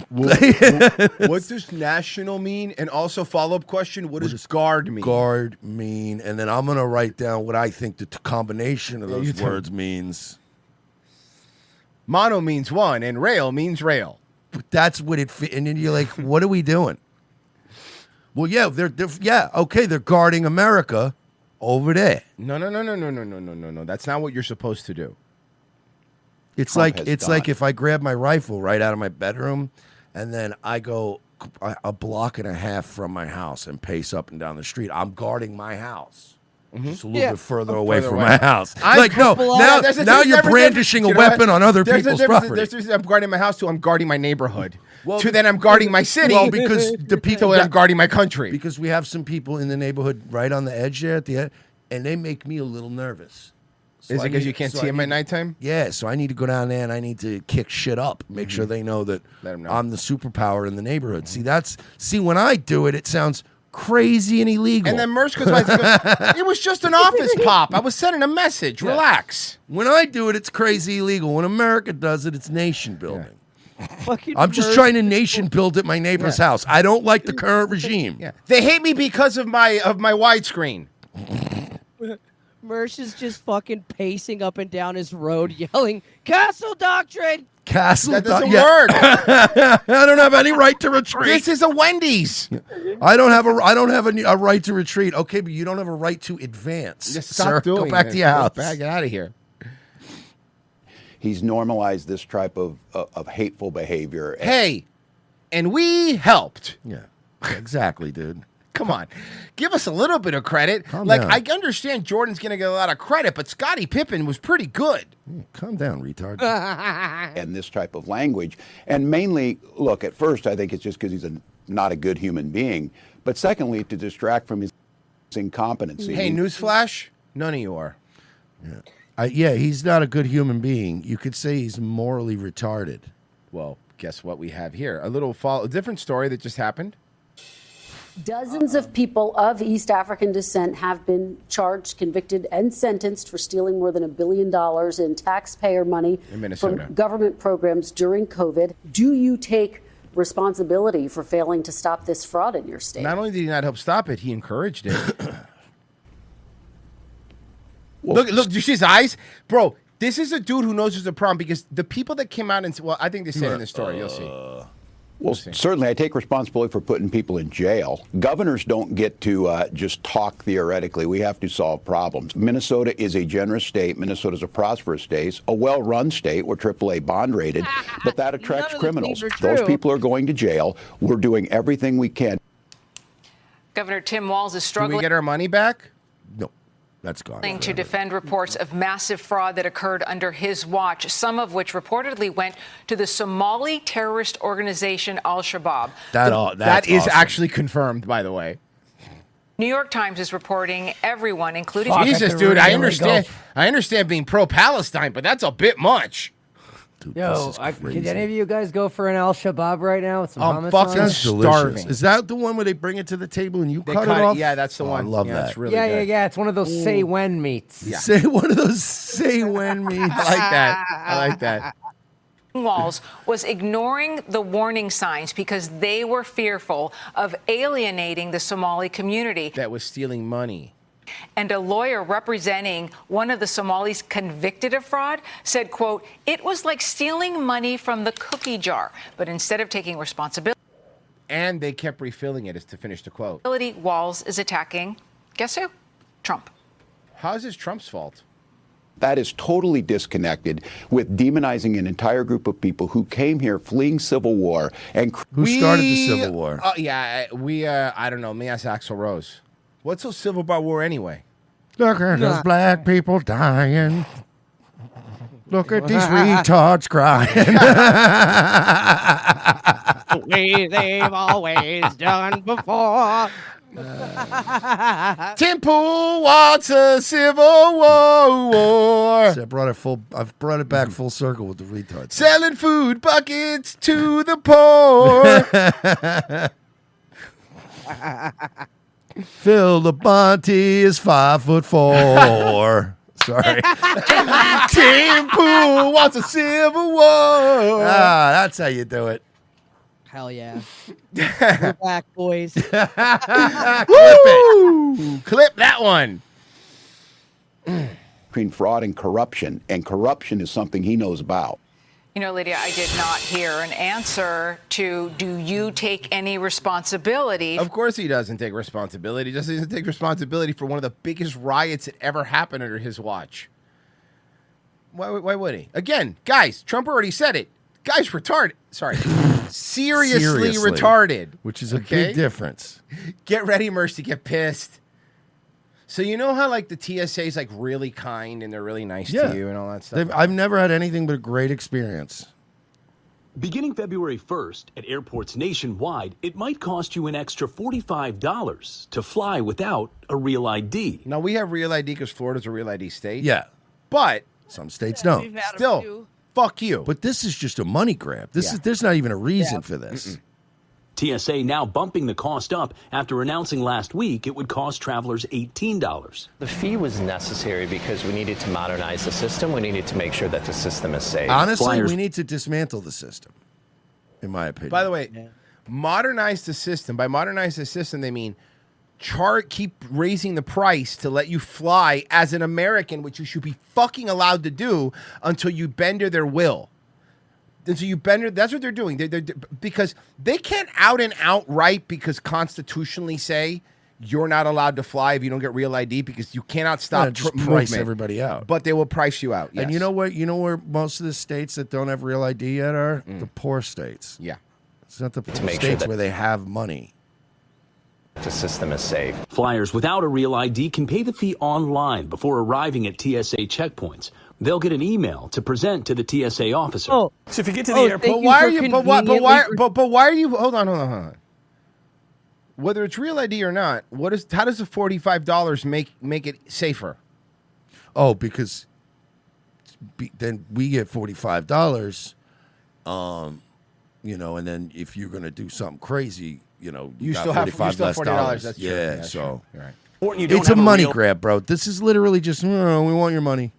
What does national mean? And also, follow-up question, what does guard mean? Guard mean, and then I'm going to write down what I think the combination of you those tell words means. Mono means one, and rail means rail. But that's what it fit. And then you're like, what are we doing? Well, yeah, they're guarding America over there. No. That's not what you're supposed to do. It's Trump like has if I grab my rifle right out of my bedroom, and then I go a block and a half from my house and pace up and down the street. I'm guarding my house. Just a little bit further away from my house. Like, no, now you're brandishing a weapon on other people's property. I'm guarding my house to I'm guarding my neighborhood. To then I'm guarding my city. Well, because the people I'm guarding my country. Because we have some people in the neighborhood right on the edge there at the end, and they make me a little nervous. Is it because you can't see them at nighttime? Yeah, so I need to go down there and I need to kick shit up, make sure they know that I'm the superpower in the neighborhood. See, when I do it, it sounds crazy and illegal. And then Mersh goes, it was just an office pop. I was sending a message. Yeah. Relax. When I do it, it's crazy illegal. When America does it, it's nation building. Fucking I'm just trying to nation build at my neighbor's house. I don't like the current regime. Yeah. They hate me because of my widescreen. Mersh is just fucking pacing up and down his road yelling, Castle Doctrine! Castle That doesn't yeah. work. I don't have any right to retreat. This is a Wendy's. I don't have a right to retreat. Okay, but you don't have a right to advance. Just sir. stop doing Go back it. to your house. Get out of here. He's normalized this type of hateful behavior. Hey, and we helped. Yeah, exactly, dude. Come on. Give us a little bit of credit. Calm like, down. I understand Jordan's going to get a lot of credit, but Scottie Pippen was pretty good. Calm down, retard. And this type of language. And mainly, look, at first, I think it's just because he's not a good human being. But secondly, to distract from his incompetency. Hey, newsflash, none of you are. Yeah, he's not a good human being. You could say he's morally retarded. Well, guess what we have here? A different story that just happened. Dozens of people of East African descent have been charged, convicted, and sentenced for stealing more than $1 billion in taxpayer money In Minnesota. from government programs during COVID. Do you take responsibility for failing to stop this fraud in your state? Not only did he not help stop it, he encouraged it. Look, do you see his eyes? Bro, this is a dude who knows there's a problem because the people that came out and, well, I think they said in the story, you'll see. Well, certainly I take responsibility for putting people in jail. Governors don't get to just talk theoretically. We have to solve problems. Minnesota is a generous state. Minnesota is a prosperous state, a well-run state. We're AAA bond rated, but that attracts criminals. Those people are going to jail. We're doing everything we can. Governor Tim Walz is Do struggling we get our money back? No, that's gone. to defend reports of massive fraud that occurred under his watch, some of which reportedly went to the Somali terrorist organization Al-Shabaab. That is actually confirmed, by the way. New York Times is reporting everyone, including Jesus, dude, I understand being pro-Palestine, but that's a bit much. Yo, can any of you guys go for an Al-Shabaab right now with some hummus fucking on it? starving. Is that the one where they bring it to the table and you They cut cut it it- off? yeah, that's the one. I love Yeah, that. it's really Yeah. It's one of those say when meats. Yeah. Say one of those say when meats. I like that. Walz was ignoring the warning signs because they were fearful of alienating the Somali community. That was stealing money. And a lawyer representing one of the Somalis convicted of fraud said, quote, it was like stealing money from the cookie jar, but instead of taking responsibility. And they kept refilling it, as to finish the quote. Walz is attacking, guess who? Trump. How is this Trump's fault? That is totally disconnected with demonizing an entire group of people who came here fleeing civil war. And Who started the Civil War? I don't know. Me ask Axl Rose. What's a Civil War anyway? Look at those black people dying. Look at these retards crying. way they've always done before. Tim Pool wants a Civil War. See, I've brought it back full circle with the retards. Selling food buckets to the poor. Phil Labonte is 5'4". Sorry. Tim Pool wants a Civil War. That's how you do it. Hell yeah. We're back, boys. Clip it. Clip that one. Between fraud and corruption is something he knows about. You know, Lydia, I did not hear an answer to, do you take any responsibility? Of course he doesn't take responsibility. He just doesn't take responsibility for one of the biggest riots that ever happened under his watch. Why would he? Again, guys, Trump already said it. Guy's retarded. Sorry. Seriously retarded. Which is a big difference. Get ready, Merce, to get pissed. So you know how like the TSA is like really kind and they're really nice to you and all that stuff? I've never had anything but a great experience. Beginning February 1st at airports nationwide, it might cost you an extra $45 to fly without a real ID. Now, we have real ID because Florida's a real ID state. Yeah. But some states don't. Still, fuck you. But this is just a money grab. There's not even a reason for this. TSA now bumping the cost up after announcing last week it would cost travelers $18. The fee was necessary because we needed to modernize the system. We needed to make sure that the system is safe. Honestly, we need to dismantle the system, in my opinion. By the way, modernize the system. By modernize the system, they mean keep raising the price to let you fly as an American, which you should be fucking allowed to do until you bend to their will. And so you bend. That's what they're doing. They're because they can't out and outright because constitutionally say you're not allowed to fly if you don't get real ID because you cannot stop just price movement. everybody out. But they will price you out. Yes. And you know what? You know where most of the states that don't have real ID yet are the poor states. Yeah, it's not the To make sure states that- where they have money. The system is safe. Flyers without a real ID can pay the fee online before arriving at TSA checkpoints. They'll get an email to present to the TSA officer. So if you get to the airport, But why are you? But why are you? Hold on. Whether it's real ID or not, how does the $45 make it safer? Oh, because then we get $45. And then if you're gonna do something crazy, you got still have $45 less $40. That's true. Yeah, That's so true. You're right. it's a money grab, bro. This is literally just we want your money.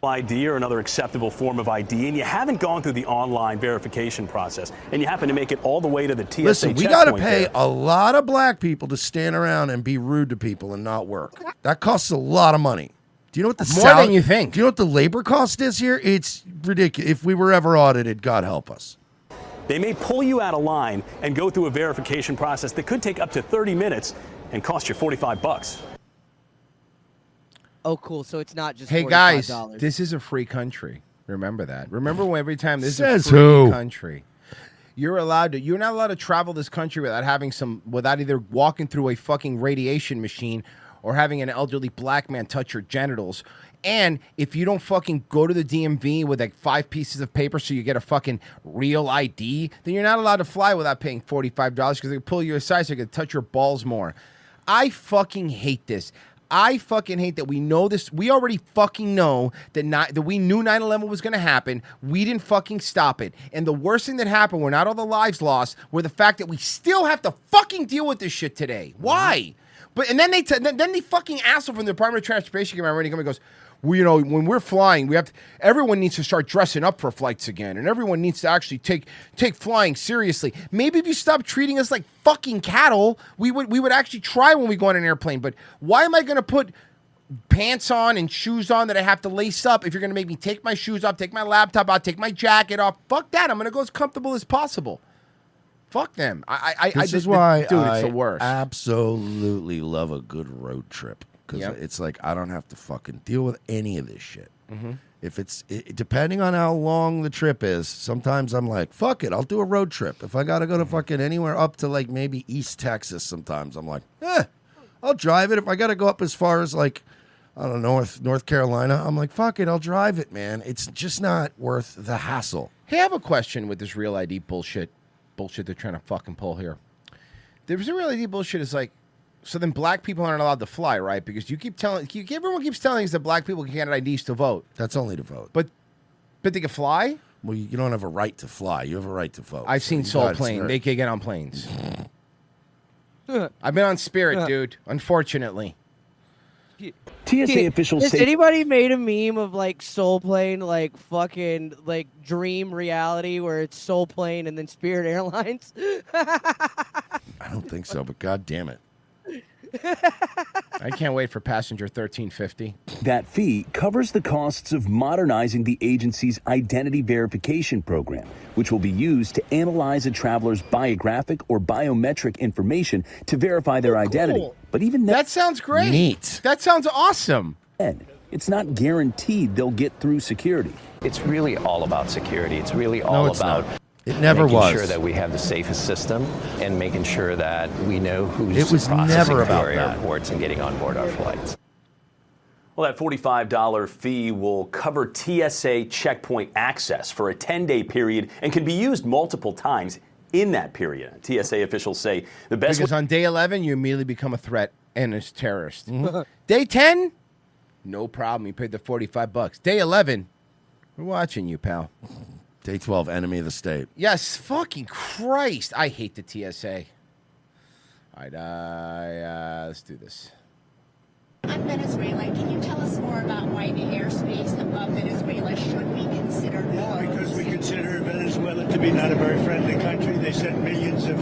ID or another acceptable form of ID, and you haven't gone through the online verification process, and you happen to make it all the way to the TSA Listen, we got to checkpoint pay there. a lot of black people to stand around and be rude to people and not work. That costs a lot of money. Do you know what the More than you think. Do you know what the labor cost is here? It's ridiculous. If we were ever audited, God help us. They may pull you out of line and go through a verification process that could take up to 30 minutes and cost you $45. Oh, cool. So it's not just Hey $45. guys, this is a free country. Remember that. Remember every time this Says is a free who? country. You're not allowed to travel this country without either walking through a fucking radiation machine or having an elderly black man touch your genitals. And if you don't fucking go to the DMV with like 5 pieces of paper so you get a fucking real ID, then you're not allowed to fly without paying $45 because they pull you aside so they can touch your balls more. I fucking hate this. I fucking hate that we know this. We already fucking know that we knew 9/11 was going to happen. We didn't fucking stop it. And the worst thing that happened were not all the lives lost, were the fact that we still have to fucking deal with this shit today. Why? But and then they fucking asshole from the Department of Transportation came around and goes, well, when we're flying, everyone needs to start dressing up for flights again, and everyone needs to actually take flying seriously. Maybe if you stop treating us like fucking cattle, we would actually try when we go on an airplane. But why am I going to put pants on and shoes on that I have to lace up if you're going to make me take my shoes off, take my laptop out, take my jacket off? Fuck that. I'm going to go as comfortable as possible. Fuck them. This is why dude, I it's the worst. absolutely love a good road trip. Because it's like I don't have to fucking deal with any of this shit. Mm-hmm. If depending on how long the trip is, sometimes I'm like, fuck it, I'll do a road trip. If I got to go to fucking anywhere up to like maybe East Texas, sometimes I'm like, I'll drive it. If I got to go up as far as like, I don't know, North Carolina, I'm like, fuck it, I'll drive it, man. It's just not worth the hassle. Hey, I have a question with this real ID bullshit bullshit they're trying to fucking pull here. There's a really deep bullshit. Is like, so then black people aren't allowed to fly, right? Because everyone keeps telling us that black people can get IDs to vote. That's only to vote. But they can fly? Well, you don't have a right to fly. You have a right to vote. I've seen Soul Plane. They can get on planes. I've been on Spirit, dude. Unfortunately. TSA officials Has say- anybody made a meme of like Soul Plane, like fucking like dream reality where it's Soul Plane and then Spirit Airlines? I don't think so, but god damn it. I can't wait for passenger 1350. That fee covers the costs of modernizing the agency's identity verification program, which will be used to analyze a traveler's biographic or biometric information to verify their identity. But even that sounds great. Neat. That sounds awesome. It's not guaranteed they'll get through security. It's really all about security. It's really No, all it's about not. It never making was. sure that we have the safest system and making sure that we know who's It was processing never about our that. airports and getting on board our flights. Well, that $45 fee will cover TSA checkpoint access for a 10-day period and can be used multiple times in that period. TSA officials say the best Because on day 11, you immediately become a threat and a terrorist. Day 10, no problem. You paid the $45. Day 11, we're watching you, pal. Day 12, enemy of the state. Yes, fucking Christ. I hate the TSA. All right, let's do this. I'm Venezuela. Can you tell us more about why the airspace above Venezuela should be considered closed? Because we consider Venezuela to be not a very friendly country. They sent millions of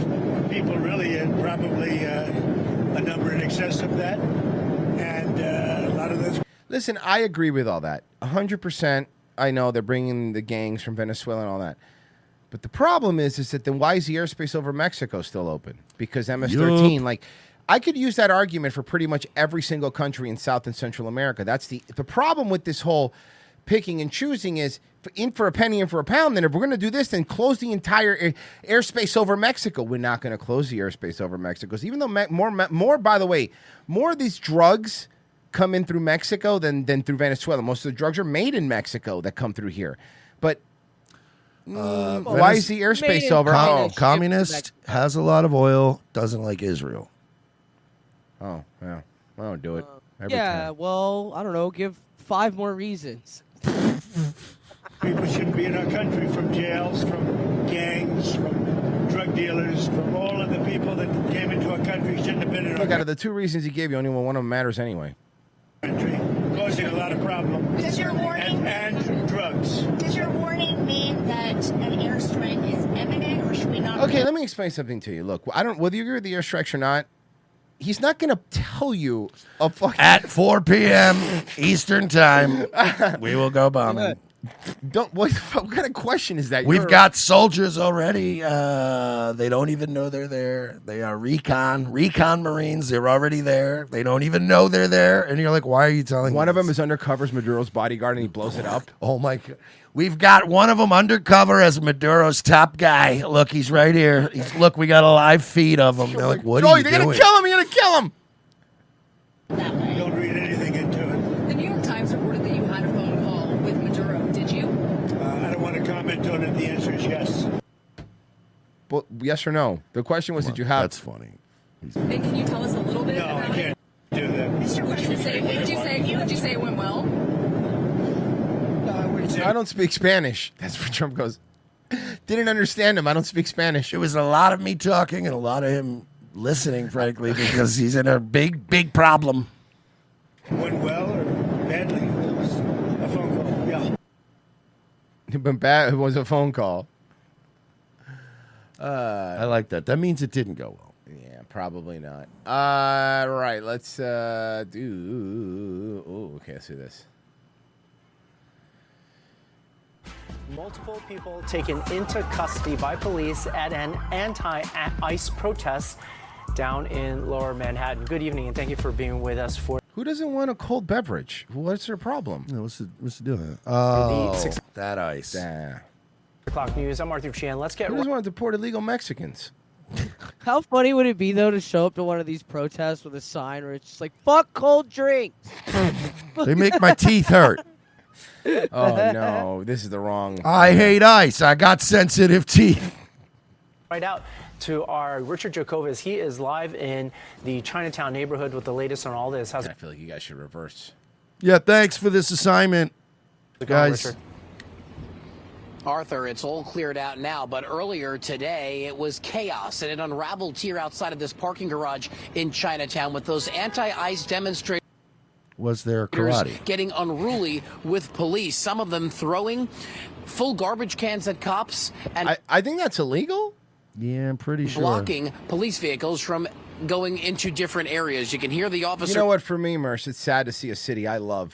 people, really, and probably a number in excess of that. And a lot of those... Listen, I agree with all that. 100%. I know they're bringing the gangs from Venezuela and all that. But the problem is that then why is the airspace over Mexico still open? Because MS-13, like... I could use that argument for pretty much every single country in South and Central America. That's the problem with this whole picking and choosing is in for a penny and for a pound. Then if we're going to do this, then close the entire airspace over Mexico. We're not going to close the airspace over Mexico. Because even though more, by the way, more of these drugs come in through Mexico than through Venezuela. Most of the drugs are made in Mexico that come through here. But why is the airspace over? Communist has a lot of oil, doesn't like Israel. Oh, yeah. I don't do it. Every Yeah, time. well, I don't know. Give 5 more reasons. People shouldn't be in our country, from jails, from gangs, from drug dealers, from all of the people that came into our country shouldn't have been in our Look, out of the 2 reasons he gave you, only one of them matters anyway. country, causing a lot of problems. Does your warning and drugs. Does your warning mean that an airstrike is imminent, or should we not? Okay, let me explain something to you. Look, I don't whether you agree with the airstrikes or not. He's not going to tell you a fucking At 4 p.m. Eastern time, we will go bombing. What kind of question is that? We've got soldiers already. They don't even know they're there. They are recon Marines. They're already there. They don't even know they're there. And you're like, why are you telling me? One of them is undercover as Maduro's bodyguard, and he blows it up. Oh my God. We've got one of them undercover as Maduro's top guy. Look, he's right here. Look, we got a live feed of him. They're like, what are you they're doing? gonna kill him. You're gonna kill him. Don't read anything into it. The New York Times reported that you had a phone call with Maduro. Did you? I don't want to comment on it. The answer is yes. Well, yes or no? The question was, did you have? That's funny. And can you tell us a little bit No, about I can't do that. Would you say it went well? I don't speak Spanish. That's where Trump goes. Didn't understand him. I don't speak Spanish. It was a lot of me talking and a lot of him listening, frankly, because he's in a big problem. Went well or badly? It was a phone call. Yeah. But bad. It was a phone call. I like that. That means it didn't go well. Yeah, probably not. Right. Let's do. Oh, okay. Let's do this. Multiple people taken into custody by police at an anti-ICE protest down in Lower Manhattan. Good evening, and thank you for being with us for. Who doesn't want a cold beverage? What's their problem? No, what's the deal? Oh, Six- that ice. O'clock news. I'm Arthur Chan. Let's get. Who doesn't want to deport illegal Mexicans? How funny would it be, though, to show up to one of these protests with a sign where it's just like, fuck cold drinks? They make my teeth hurt. Oh, no. This is the wrong. I hate ice. I got sensitive teeth. Right out to our Richard Jacobus. He is live in the Chinatown neighborhood with the latest on all this. I feel like you guys should reverse. Yeah, thanks for this assignment, guys. Arthur, it's all cleared out now, but earlier today it was chaos and it unraveled here outside of this parking garage in Chinatown with those anti-ICE demonstrators Was there karate? getting unruly with police, some of them throwing full garbage cans at cops and I think that's illegal. Yeah, I'm pretty sure. blocking police vehicles from going into different areas. You can hear the officer. You know what? For me, Merce, it's sad to see a city I love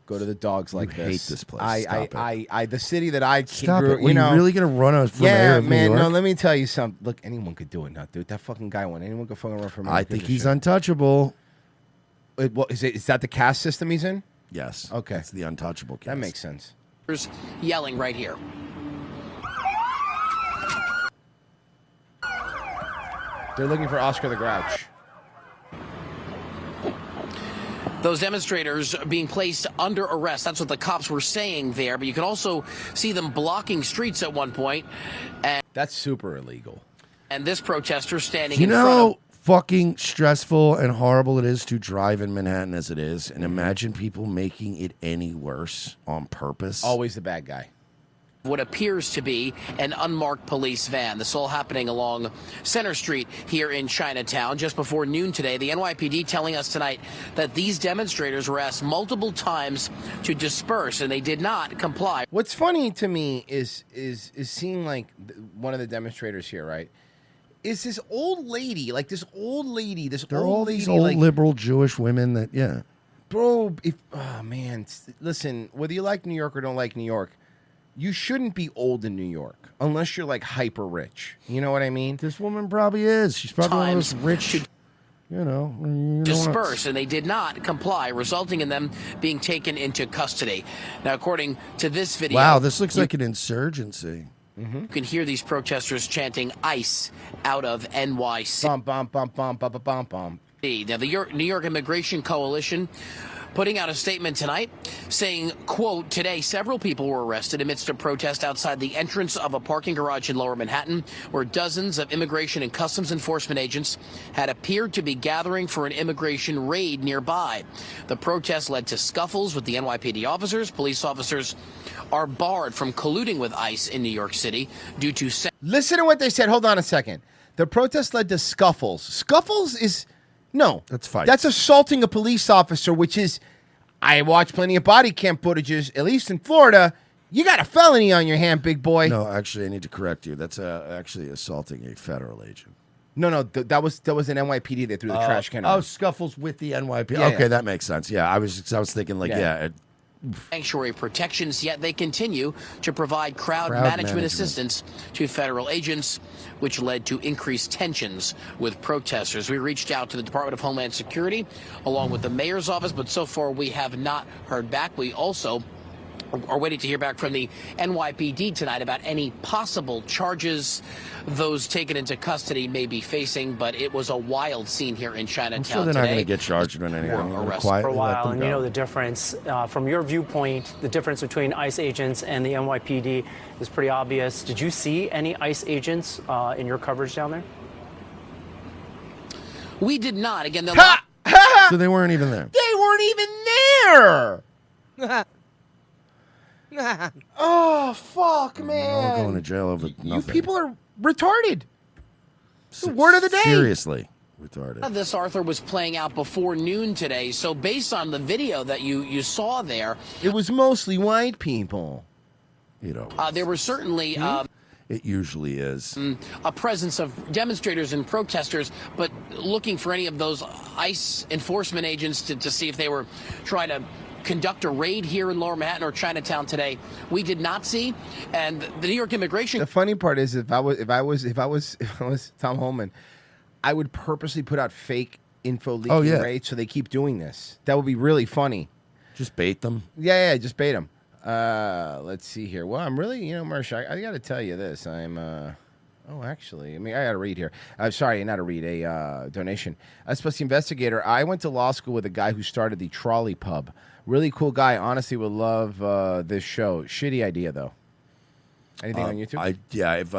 go to the dogs like You hate this. this place. Stop it. The city that I Stop grew, it. Were you know, really gonna run a for mayor Yeah, of New man. No, York? let me tell you something. Look, anyone could do it now, dude. That fucking guy won. Anyone could fucking run for mayor. I think he's untouchable. Is that the caste system he's in? Yes. Okay. It's the untouchable case. That makes sense. Yelling right here. They're looking for Oscar the Grouch. Those demonstrators being placed under arrest. That's what the cops were saying there. But you can also see them blocking streets at one point. And that's super illegal. And this protester standing You in front know, of. fucking stressful and horrible it is to drive in Manhattan as it is, and imagine people making it any worse on purpose. Always the bad guy. What appears to be an unmarked police van. This all happening along Center Street here in Chinatown just before noon today. The NYPD telling us tonight that these demonstrators were asked multiple times to disperse and they did not comply. What's funny to me is seeing like one of the demonstrators here, right? Is this old lady, They're all old lady, these old like, liberal Jewish women that, yeah. bro, oh man, listen, whether you like New York or don't like New York, you shouldn't be old in New York unless you're like hyper rich. You know what I mean? This woman probably is. She's probably one of those rich, you know. Disperse, and they did not comply, resulting in them being taken into custody. Now, according to this video, Wow, this looks like an insurgency. you can hear these protesters chanting ICE out of NYC. Bum, bum, bum, bum, bum, bum, bum, bum. Now, the New York Immigration Coalition putting out a statement tonight saying, quote, today several people were arrested amidst a protest outside the entrance of a parking garage in Lower Manhattan where dozens of immigration and customs enforcement agents had appeared to be gathering for an immigration raid nearby. The protest led to scuffles with the NYPD officers. Police officers are barred from colluding with ICE in New York City due to... Listen to what they said. Hold on a second. The protest led to scuffles. Scuffles is... No. That's fights. That's assaulting a police officer, which is... I watch plenty of body cam footages, at least in Florida. You got a felony on your hand, big boy. No, actually, I need to correct you. That's actually assaulting a federal agent. No, that was an NYPD that threw the trash can. Oh, scuffles with the NYPD. Yeah, Okay, yeah. that makes sense. Yeah, I was thinking like, Yeah. sanctuary protections, yet they continue to provide crowd Crowd management management. assistance to federal agents, which led to increased tensions with protesters. We reached out to the Department of Homeland Security along with the mayor's office, but so far we have not heard back. We also are waiting to hear back from the NYPD tonight about any possible charges those taken into custody may be facing, but it was a wild scene here in Chinatown I'm sure they're not today. going to get charged with anything. Or They're gonna arrested. quietly For a let while, them and go. you know the difference. From your viewpoint, the difference between ICE agents and the NYPD is pretty obvious. Did you see any ICE agents in your coverage down there? We did not. Again, the So they weren't even there. They weren't even there. Oh, fuck, They're all going to man. jail over nothing. You people are retarded. The word of the day. Seriously retarded. This, Arthur, was playing out before noon today. So based on the video that you saw there, it was mostly white people. You know, there were certainly it usually is. a presence of demonstrators and protesters, but looking for any of those ICE enforcement agents to see if they were trying to conduct a raid here in Lower Manhattan or Chinatown today. We did not see, and the New York Immigration. The funny part is, if I was Tom Holman, I would purposely put out fake info leaking, Oh, yeah. right? So they keep doing this. That would be really funny. Just bait them. Yeah, just bait them. Let's see here. Well, I'm really, Mersh, I got to tell you this. Oh, actually, I got to read here. Sorry, not a read, a donation. Special investigator. I went to law school with a guy who started the Trolley Pub. Really cool guy. Honestly, would love this show. Shitty idea, though. Anything on YouTube? I've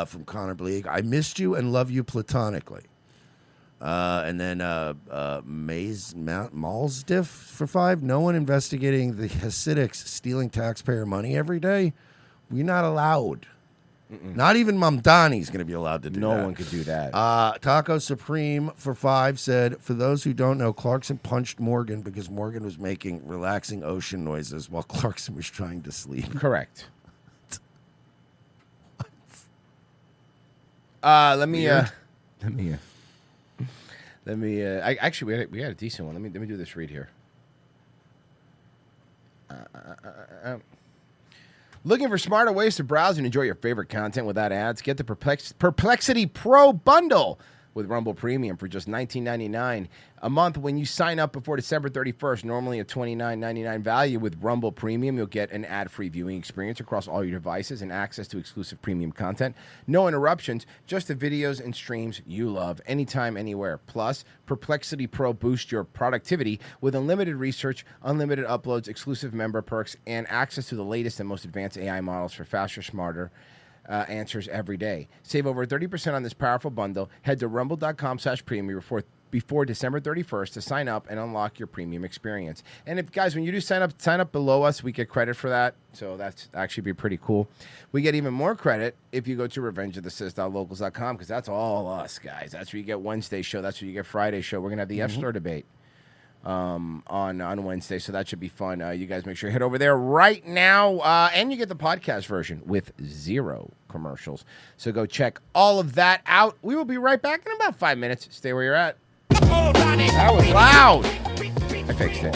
from Connor Bleak. I missed you and love you platonically. And then Malsdiff for 5. No one investigating the Hasidics stealing taxpayer money every day. We're not allowed. Not even Mamdani's going to be allowed to do that. No one could do that. Taco Supreme for 5 said, for those who don't know, Clarkson punched Morgan because Morgan was making relaxing ocean noises while Clarkson was trying to sleep. Correct. Let me. Actually, we had a decent one. Let me do this read here. Looking for smarter ways to browse and enjoy your favorite content without ads? Get the Perplexity Pro bundle with Rumble Premium for just $19.99 a month when you sign up before December 31st. Normally a $29.99 value. With Rumble Premium, you'll get an ad-free viewing experience across all your devices and access to exclusive premium content. No interruptions, just the videos and streams you love anytime, anywhere. Plus, Perplexity Pro boosts your productivity with unlimited research, unlimited uploads, exclusive member perks, and access to the latest and most advanced AI models for faster, smarter answers every day. Save over 30% on this powerful bundle. Head to rumble.com/premium before December 31st to sign up and unlock your premium experience. And if guys, when you do sign up below us, we get credit for that. So that's actually be pretty cool. We get even more credit if you go to revengeofthesis.locals.com, because that's all us, guys. That's where you get Wednesday's show. That's where you get Friday's show. We're going to have the F-Store debate on Wednesday, so that should be fun. You guys make sure you head over there right now, and you get the podcast version with 0 commercials. So go check all of that out. We will be right back in about 5 minutes. Stay where you're at. That was loud. I fixed it.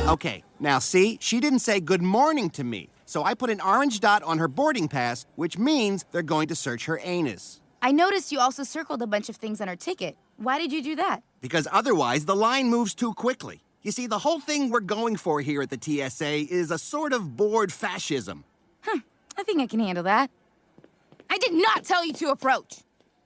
Okay, now see, she didn't say good morning to me. So I put an orange dot on her boarding pass, which means they're going to search her anus. I noticed you also circled a bunch of things on her ticket. Why did you do that? Because otherwise, the line moves too quickly. You see, the whole thing we're going for here at the TSA is a sort of bored fascism. I think I can handle that. I did not tell you to approach.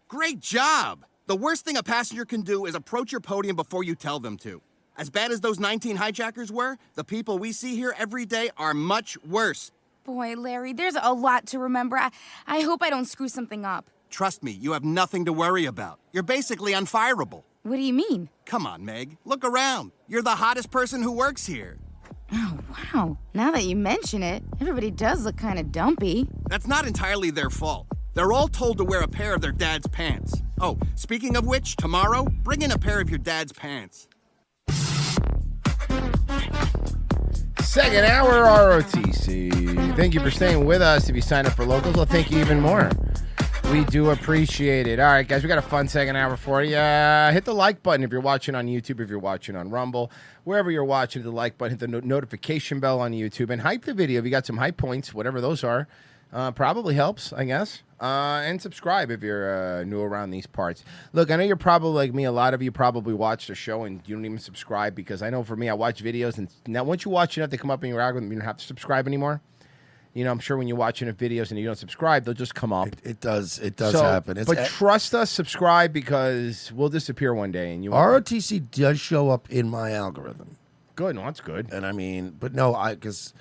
Great job! The worst thing a passenger can do is approach your podium before you tell them to. As bad as those 19 hijackers were, the people we see here every day are much worse. Boy, Larry, there's a lot to remember. I hope I don't screw something up. Trust me, you have nothing to worry about. You're basically unfireable. What do you mean? Come on, Meg. Look around. You're the hottest person who works here. Oh, wow. Now that you mention it, everybody does look kind of dumpy. That's not entirely their fault. They're all told to wear a pair of their dad's pants. Oh, speaking of which, tomorrow, bring in a pair of your dad's pants. Second hour ROTC. Thank you for staying with us. If you sign up for locals, well, thank you even more. We do appreciate it. All right, guys, we got a fun second hour for you. Hit the like button if you're watching on YouTube, if you're watching on Rumble. Wherever you're watching, hit the like button, hit the notification bell on YouTube, and hype the video. If you got some hype points, whatever those are, probably helps, I guess. And subscribe if you're new around these parts. Look, I know you're probably like me. A lot of you probably watch the show and you don't even subscribe, because I know for me, I watch videos, and now once you watch enough, they come up in your algorithm, you don't have to subscribe anymore. You know, I'm sure when you're watching enough videos and you don't subscribe, they'll just come up. It does happen. But trust us, subscribe, because we'll disappear one day. And you ROTC does show up in my algorithm. Good, no, that's good. And I mean, but no, because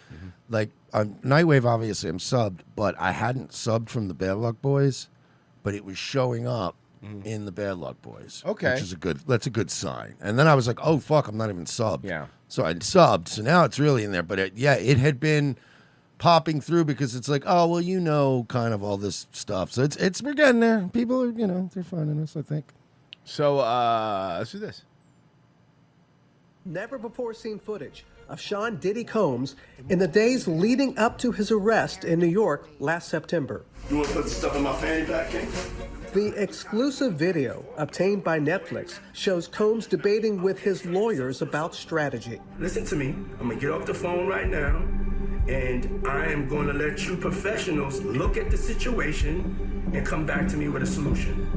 like on Nightwave, obviously I'm subbed, but I hadn't subbed from the Bad Luck Boys, but it was showing up in the Bad Luck Boys. Okay. Which is that's a good sign. And then I was like, oh fuck, I'm not even subbed. Yeah. So I subbed. So now it's really in there. But it had been popping through because it's like, oh well, you know, kind of all this stuff. So it's we're getting there. People are, you know, they're finding us, I think. So let's do this. Never before seen footage of Sean Diddy Combs in the days leading up to his arrest in New York last September. You want to put the stuff in my fanny pack, King? The exclusive video obtained by Netflix shows Combs debating with his lawyers about strategy. Listen to me. I'm going to get off the phone right now, and I am going to let you professionals look at the situation and come back to me with a solution.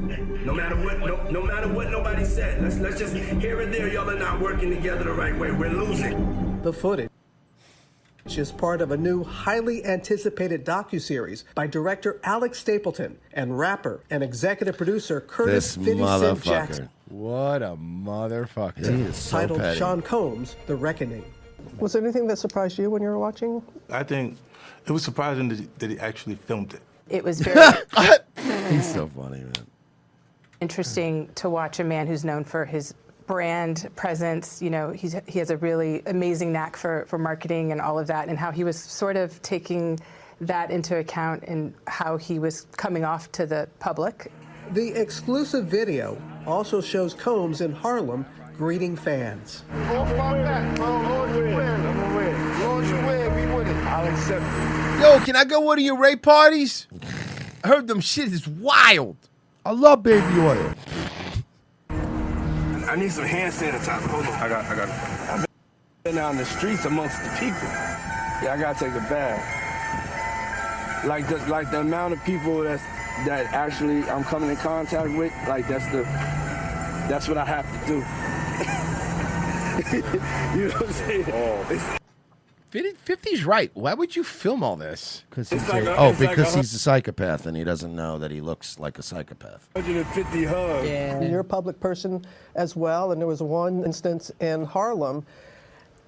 No matter what, no matter what nobody said. Let's just here and there, y'all are not working together the right way. We're losing. The footage is part of a new, highly anticipated docuseries by director Alex Stapleton and rapper and executive producer Curtis 50 Cent Jackson. What a motherfucker. He is so titled petty. Sean Combs, The Reckoning. Was there anything that surprised you when you were watching? I think it was surprising that he actually filmed it. It was very He's so funny, man. interesting to watch a man who's known for his brand presence. You know, he has a really amazing knack for marketing and all of that, and how he was sort of taking that into account in how he was coming off to the public. The exclusive video also shows Combs in Harlem greeting fans. I'll accept it. Yo, can I go to one of your rape parties? I heard them shit is wild. I love baby oil. I need some hand sanitizer. Hold on. I got it. I've been out in the streets amongst the people. Yeah, I gotta take a bath. Like the amount of people that actually I'm coming in contact with, like that's what I have to do. You know what I'm saying? Oh. 50's right. Why would you film all this? Because he's a psychopath and he doesn't know that he looks like a psychopath. 150 hugs. Yeah. You're a public person as well, and there was one instance in Harlem,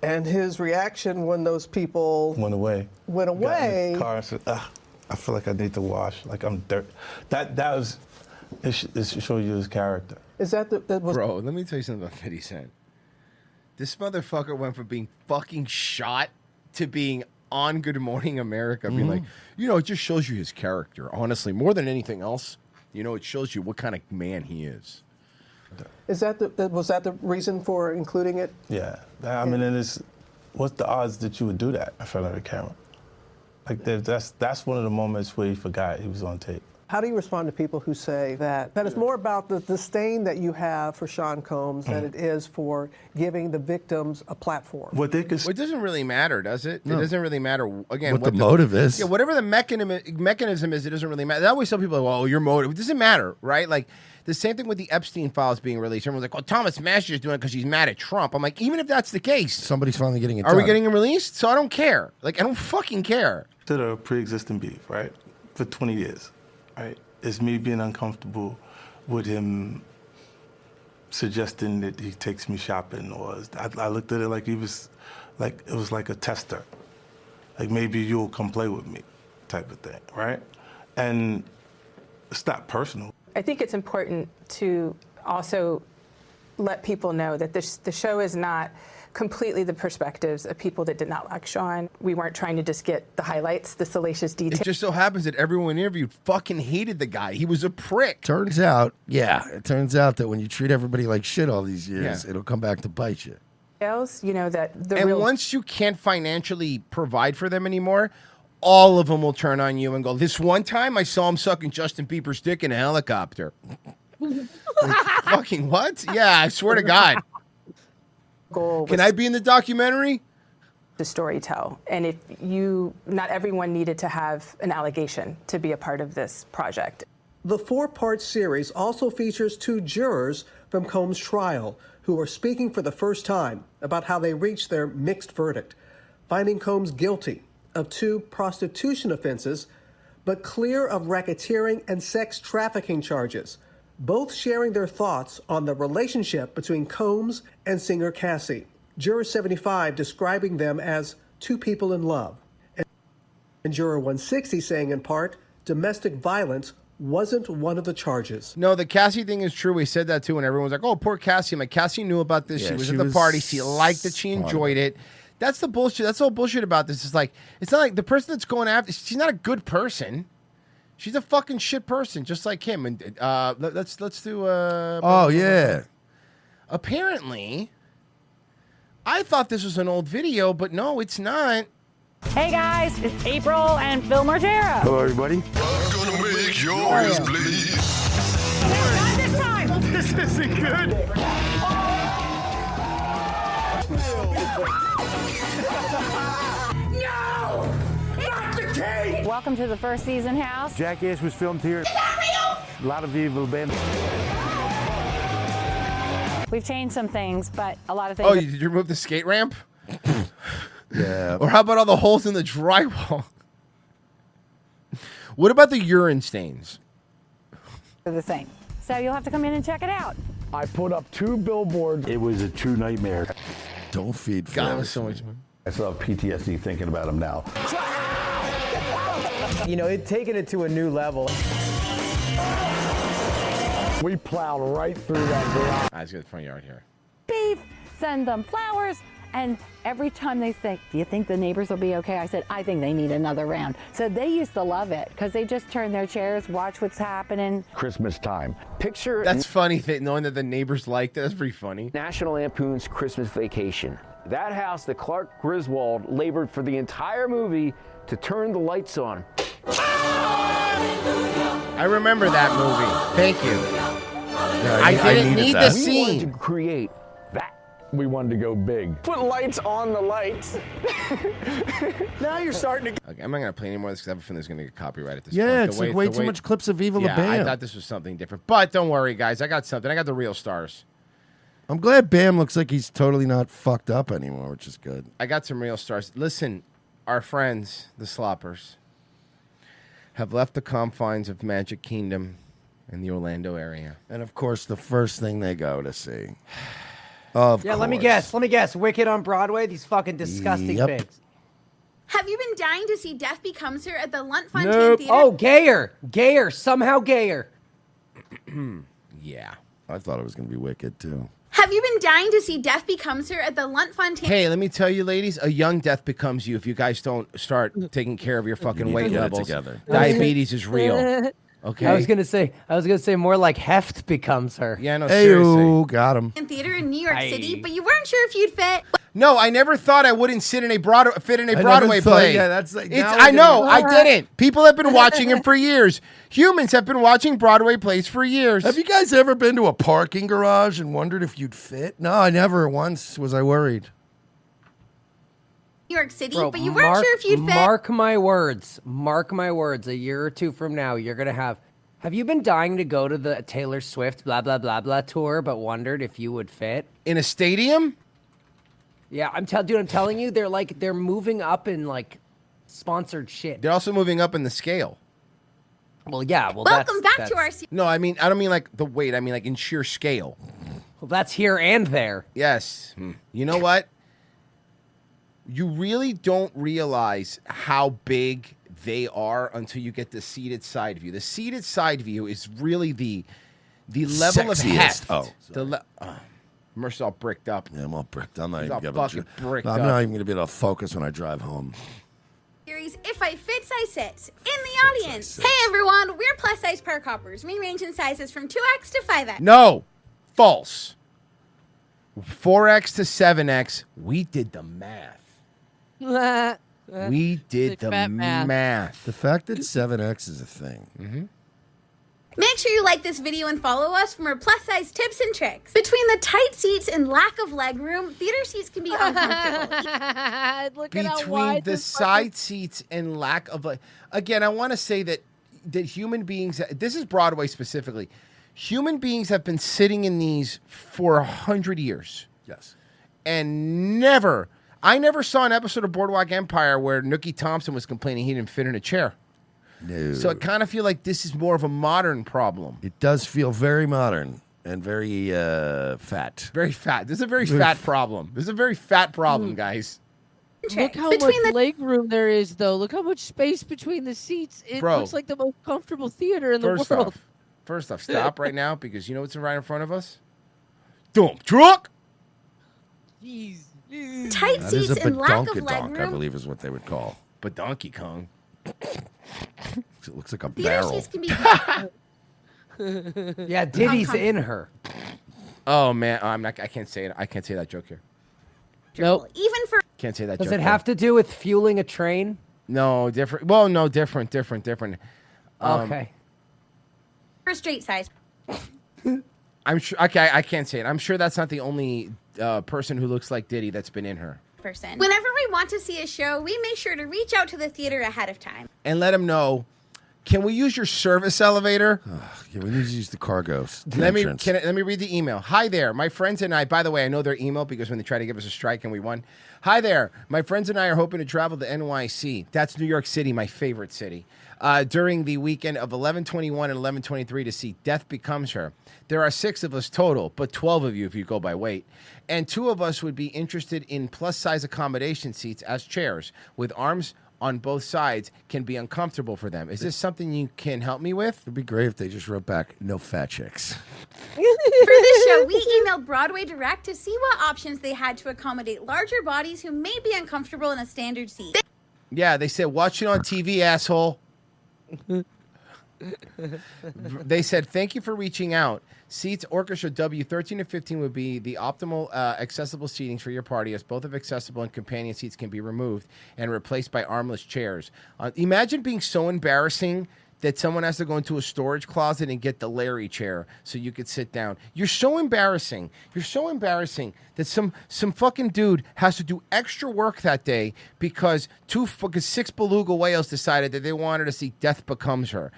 and his reaction when those people went away. Got in the car and said, I feel like I need to wash, like I'm dirt. That was, it shows you his character. Is that was Bro, let me tell you something about 50 Cent. This motherfucker went from being fucking shot to being on Good Morning America, being like, you know, it just shows you his character. Honestly, more than anything else, you know, it shows you what kind of man he is. Is that was that the reason for including it? Yeah, I mean, what's the odds that you would do that in front of the camera? Like that's one of the moments where he forgot he was on tape. How do you respond to people who say that it's more about the disdain that you have for Sean Combs than it is for giving the victims a platform? Well, it doesn't really matter, does it? No. It doesn't really matter, again, What the motive is. Yeah, whatever the mechanism is, it doesn't really matter. I always tell people, well, your motive, it doesn't matter, right? Like, the same thing with the Epstein files being released. Everyone's like, well, Thomas Masher is doing it because he's mad at Trump. I'm like, even if that's the case. Somebody's finally getting it Are we done. getting him released? So I don't care. Like, I don't fucking care. To the pre-existing beef, right? For 20 years, right? It's me being uncomfortable with him suggesting that he takes me shopping, or I looked at it like it was like a tester, like maybe you'll come play with me, type of thing, right? And it's not personal. I think it's important to also let people know that the show is not completely the perspectives of people that did not like Sean. We weren't trying to just get the highlights, the salacious details. It just so happens that everyone interviewed fucking hated the guy. He was a prick. Turns out that when you treat everybody like shit all these years, it'll come back to bite you. You know, that the And real... once you can't financially provide for them anymore, all of them will turn on you and go, this one time I saw him sucking Justin Bieber's dick in a helicopter. Like, fucking what? Yeah, I swear to God. Can I be in the documentary? The story tell. And if not everyone needed to have an allegation to be a part of this project. The 4-part series also features 2 jurors from Combs' trial who are speaking for the first time about how they reached their mixed verdict, finding Combs guilty of 2 prostitution offenses, but clear of racketeering and sex trafficking charges, both sharing their thoughts on the relationship between Combs and singer Cassie. Juror 75 describing them as 2 people in love. And Juror 160 saying in part, domestic violence wasn't one of the charges. No, the Cassie thing is true. We said that too, and everyone's like, oh, poor Cassie. I'm like, Cassie knew about this. Yeah, she was she at the was party. She liked it. She enjoyed it. That's the bullshit. That's the whole bullshit about this. It's like, it's not like the person that's going after, she's not a good person. She's a fucking shit person, just like him. And let's do. Oh yeah. Apparently, I thought this was an old video, but no, it's not. Hey guys, it's April and Phil Margera. Hello, everybody. I'm gonna make yours bleed. Not this time. This isn't good. No, not the cake. Welcome to the first season house. Jackass was filmed here. Is that real? A lot of people have been. We've changed some things, but a lot of things. Oh, did you remove the skate ramp? Yeah. Or how about all the holes in the drywall? What about the urine stains? They're the same. So you'll have to come in and check it out. I put up 2 billboards. It was a true nightmare. Don't feed God, it Phil. was so much. I still have PTSD thinking about him now. You know, taking it to a new level. We plowed right through that garage. I was got the front yard here. Beef, send them flowers. And every time they say, do you think the neighbors will be okay? I said, I think they need another round. So they used to love it because they just turn their chairs, watch what's happening. Christmas time. Picture That's funny, knowing that the neighbors liked it. That's pretty funny. National Lampoon's Christmas Vacation. That house that Clark Griswold labored for the entire movie to turn the lights on. I remember that movie. Thank you. Yeah, I didn't need that. the We scene. wanted to create that. We wanted to go big. Put lights on the lights. Now you're starting to. Okay, I'm not going to play anymore because I have a feeling there's going to get copyright at this Yeah, point. it's like way too much clips of Viva La Yeah, Bam. I thought this was something different. But don't worry, guys. I got something. I got the real stars. I'm glad Bam looks like he's totally not fucked up anymore, which is good. I got some real stars. Listen, our friends, the Sloppers, have left the confines of Magic Kingdom in the Orlando area. And of course, the first thing they go to see. Of course. Let me guess. Wicked on Broadway? These fucking disgusting Yep. pigs. Have you been dying to see Death Becomes Her at the Luntfontein Nope. Theater? Oh, gayer. Somehow gayer. Yeah. I thought it was going to be Wicked, too. Have you been dying to see Death Becomes Her at the Luntfontein? Hey, let me tell you, ladies, a young death becomes you if you guys don't start taking care of your fucking need to weight get it levels. together. Diabetes is real. Okay. I was gonna say more like heft becomes her. Yeah, no, Hey, seriously. got him. Theater in New York City, but you weren't sure if you'd fit. No, I never thought I wouldn't fit in a Broadway never thought- play. yeah, that's like- It's, now we're I know, getting- I didn't. People have been watching him for years. Humans have been watching Broadway plays for years. Have you guys ever been to a parking garage and wondered if you'd fit? No, I never. Once was I worried. New York City, Bro, but you weren't sure if you'd fit. Mark my words. Mark my words. A year or two from now, you're gonna have. Have you been dying to go to the Taylor Swift blah blah blah blah tour, but wondered if you would fit in a stadium? Yeah, I'm telling you, they're moving up in like sponsored shit. They're also moving up in the scale. Well, yeah. Well, Welcome back to our. No, I don't mean like the weight. I mean like in sheer scale. Well, that's here and there. Yes. You know what? You really don't realize how big they are until you get the seated side view. The seated side view is really the level of heft. Mercer's all bricked up. Yeah, I'm all bricked. I'm not He's even all gonna fucking bricked I'm up. not even gonna be able to focus when I drive home. Series If I Fits, I Sit. In the audience. Hey everyone, we're plus size park hoppers. We range in sizes from 2X to 5X. No, false. 4X to 7X. We did the math. We did the math. The fact that 7X is a thing. Mm-hmm. Make sure you like this video and follow us for more plus size tips and tricks. Between the tight seats and lack of leg room, theater seats can be uncomfortable. Look at how Between wide the this side seats and lack of again, I want to say that human beings, this is Broadway specifically, human beings have been sitting in these for 100 years. Yes. And I never saw an episode of Boardwalk Empire where Nookie Thompson was complaining he didn't fit in a chair. No. So I kind of feel like this is more of a modern problem. It does feel very modern and very fat. Very fat. This is a very fat problem. This is a very fat problem, guys. Look how much leg room there is, though. Look how much space between the seats. It Bro. looks like the most comfortable theater in the world. First off, stop right now because you know what's right in front of us? Dump truck. Jeez. Tight That is seats a and lack of leg badonkadonk, I room. believe is what they would call. Badonkey Kong. It looks like a Theater barrel. seats can be. Yeah, Diddy's in her. Oh man, I can't say it. I can't say that joke here. Nope. Even for. Can't say that Does joke. it have to do with fueling a train? No, different. Well, no, different. Okay. For straight size. I'm sure. Okay, I can't say it. I'm sure that's not the only person who looks like Diddy that's been in her. Person. Whenever we want to see a show, we make sure to reach out to the theater ahead of time. And let him know. Can we use your service elevator? Yeah, we need to use the cargo. Let me entrance. let me read the email. Hi there, my friends and I. By the way, I know their email because when they tried to give us a strike and we won. Hi there, my friends and I are hoping to travel to NYC. That's New York City, my favorite city. During the weekend of 11/21 and 11/23 to see Death Becomes Her. There are 6 of us total, but 12 of you if you go by weight. And 2 of us would be interested in plus-size accommodation seats as chairs with arms on both sides can be uncomfortable for them. Is this something you can help me with? It'd be great if they just wrote back, no fat chicks. For this show, we emailed Broadway Direct to see what options they had to accommodate larger bodies who may be uncomfortable in a standard seat. Yeah, they said, watch it on TV, asshole. They said, thank you for reaching out. Seats Orchestra W 13 to 15 would be the optimal accessible seatings for your party, as both of accessible and companion seats can be removed and replaced by armless chairs. Imagine being so embarrassing that someone has to go into a storage closet and get the Larry chair so you could sit down. You're so embarrassing. You're so embarrassing that some fucking dude has to do extra work that day because 6 beluga whales decided that they wanted to see Death Becomes Her.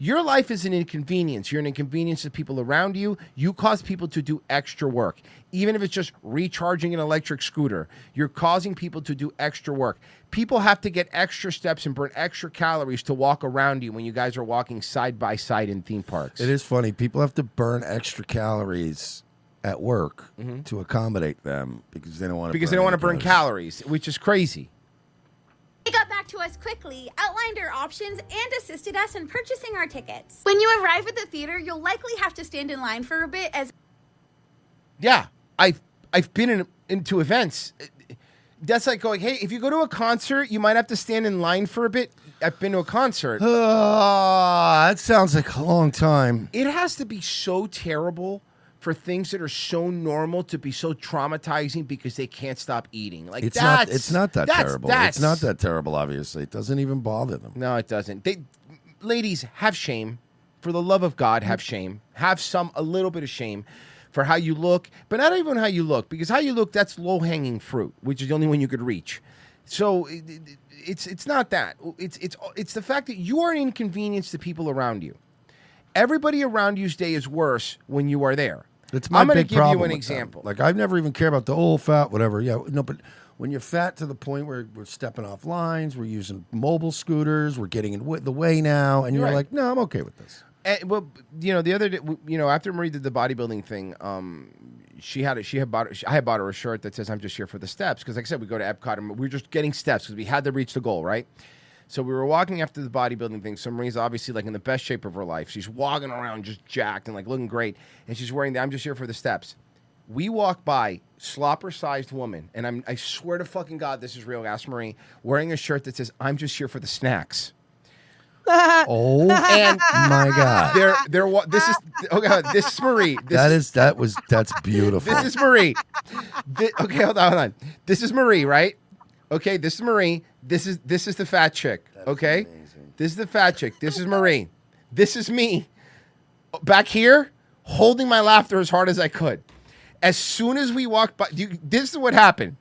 Your life is an inconvenience. You're an inconvenience to people around you. You cause people to do extra work. Even if it's just recharging an electric scooter, you're causing people to do extra work. People have to get extra steps and burn extra calories to walk around you when you guys are walking side by side in theme parks. It is funny. People have to burn extra calories at work to accommodate them because they don't want to burn calories, which is crazy. They got back to us quickly, outlined our options, and assisted us in purchasing our tickets. When you arrive at the theater, you'll likely have to stand in line for a bit as... Yeah, I've been into events. That's like going, hey, if you go to a concert, you might have to stand in line for a bit. I've been to a concert. That sounds like a long time. It has to be so terrible for things that are so normal to be so traumatizing because they can't stop eating. Like It's not that terrible. It's not that terrible. Obviously, it doesn't even bother them. No, it doesn't. Ladies, have shame. For the love of God, have shame. Have a little bit of shame for how you look, but not even how you look, because how you look, that's low-hanging fruit, which is the only one you could reach. So it's not that. It's the fact that you are an inconvenience to people around you. Everybody around you's day is worse when you are there. It's my I'm gonna big give problem you an with example. Like I've never even cared about the old fat, whatever. Yeah, no, but when you're fat to the point where we're stepping off lines, we're using mobile scooters, we're getting in the way now, and you're Right. like, no, I'm okay with this. Well, the other day, after Marie did the bodybuilding thing, I had bought her a shirt that says "I'm just here for the steps," because, like I said, we go to Epcot and we were just getting steps because we had to reach the goal, right? So we were walking after the bodybuilding thing. So Marie's obviously like in the best shape of her life. She's walking around just jacked and like looking great, and she's wearing the "I'm just here for the steps." We walk by slopper-sized woman, and I swear to fucking God, this is real. Ask Marie, wearing a shirt that says "I'm just here for the snacks." Oh, and my God! This is Marie. That's beautiful. This is Marie. Okay, hold on. This is Marie, right? Okay, this is Marie. This is the fat chick. Okay, this is the fat chick. This is Marie. This is me. Back here, holding my laughter as hard as I could. As soon as we walked by, this is what happened.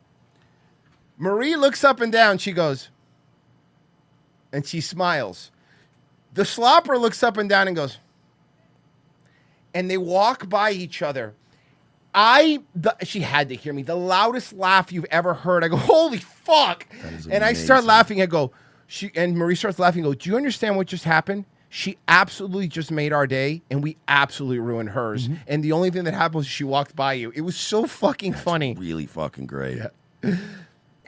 Marie looks up and down. She goes, and she smiles. The slopper looks up and down and goes, and they walk by each other. She had to hear me. The loudest laugh you've ever heard. I go, holy fuck. And I start laughing. I go, and Marie starts laughing. I go, do you understand what just happened? She absolutely just made our day, and we absolutely ruined hers. Mm-hmm. And the only thing that happened was she walked by you. It was so fucking funny. Really fucking great.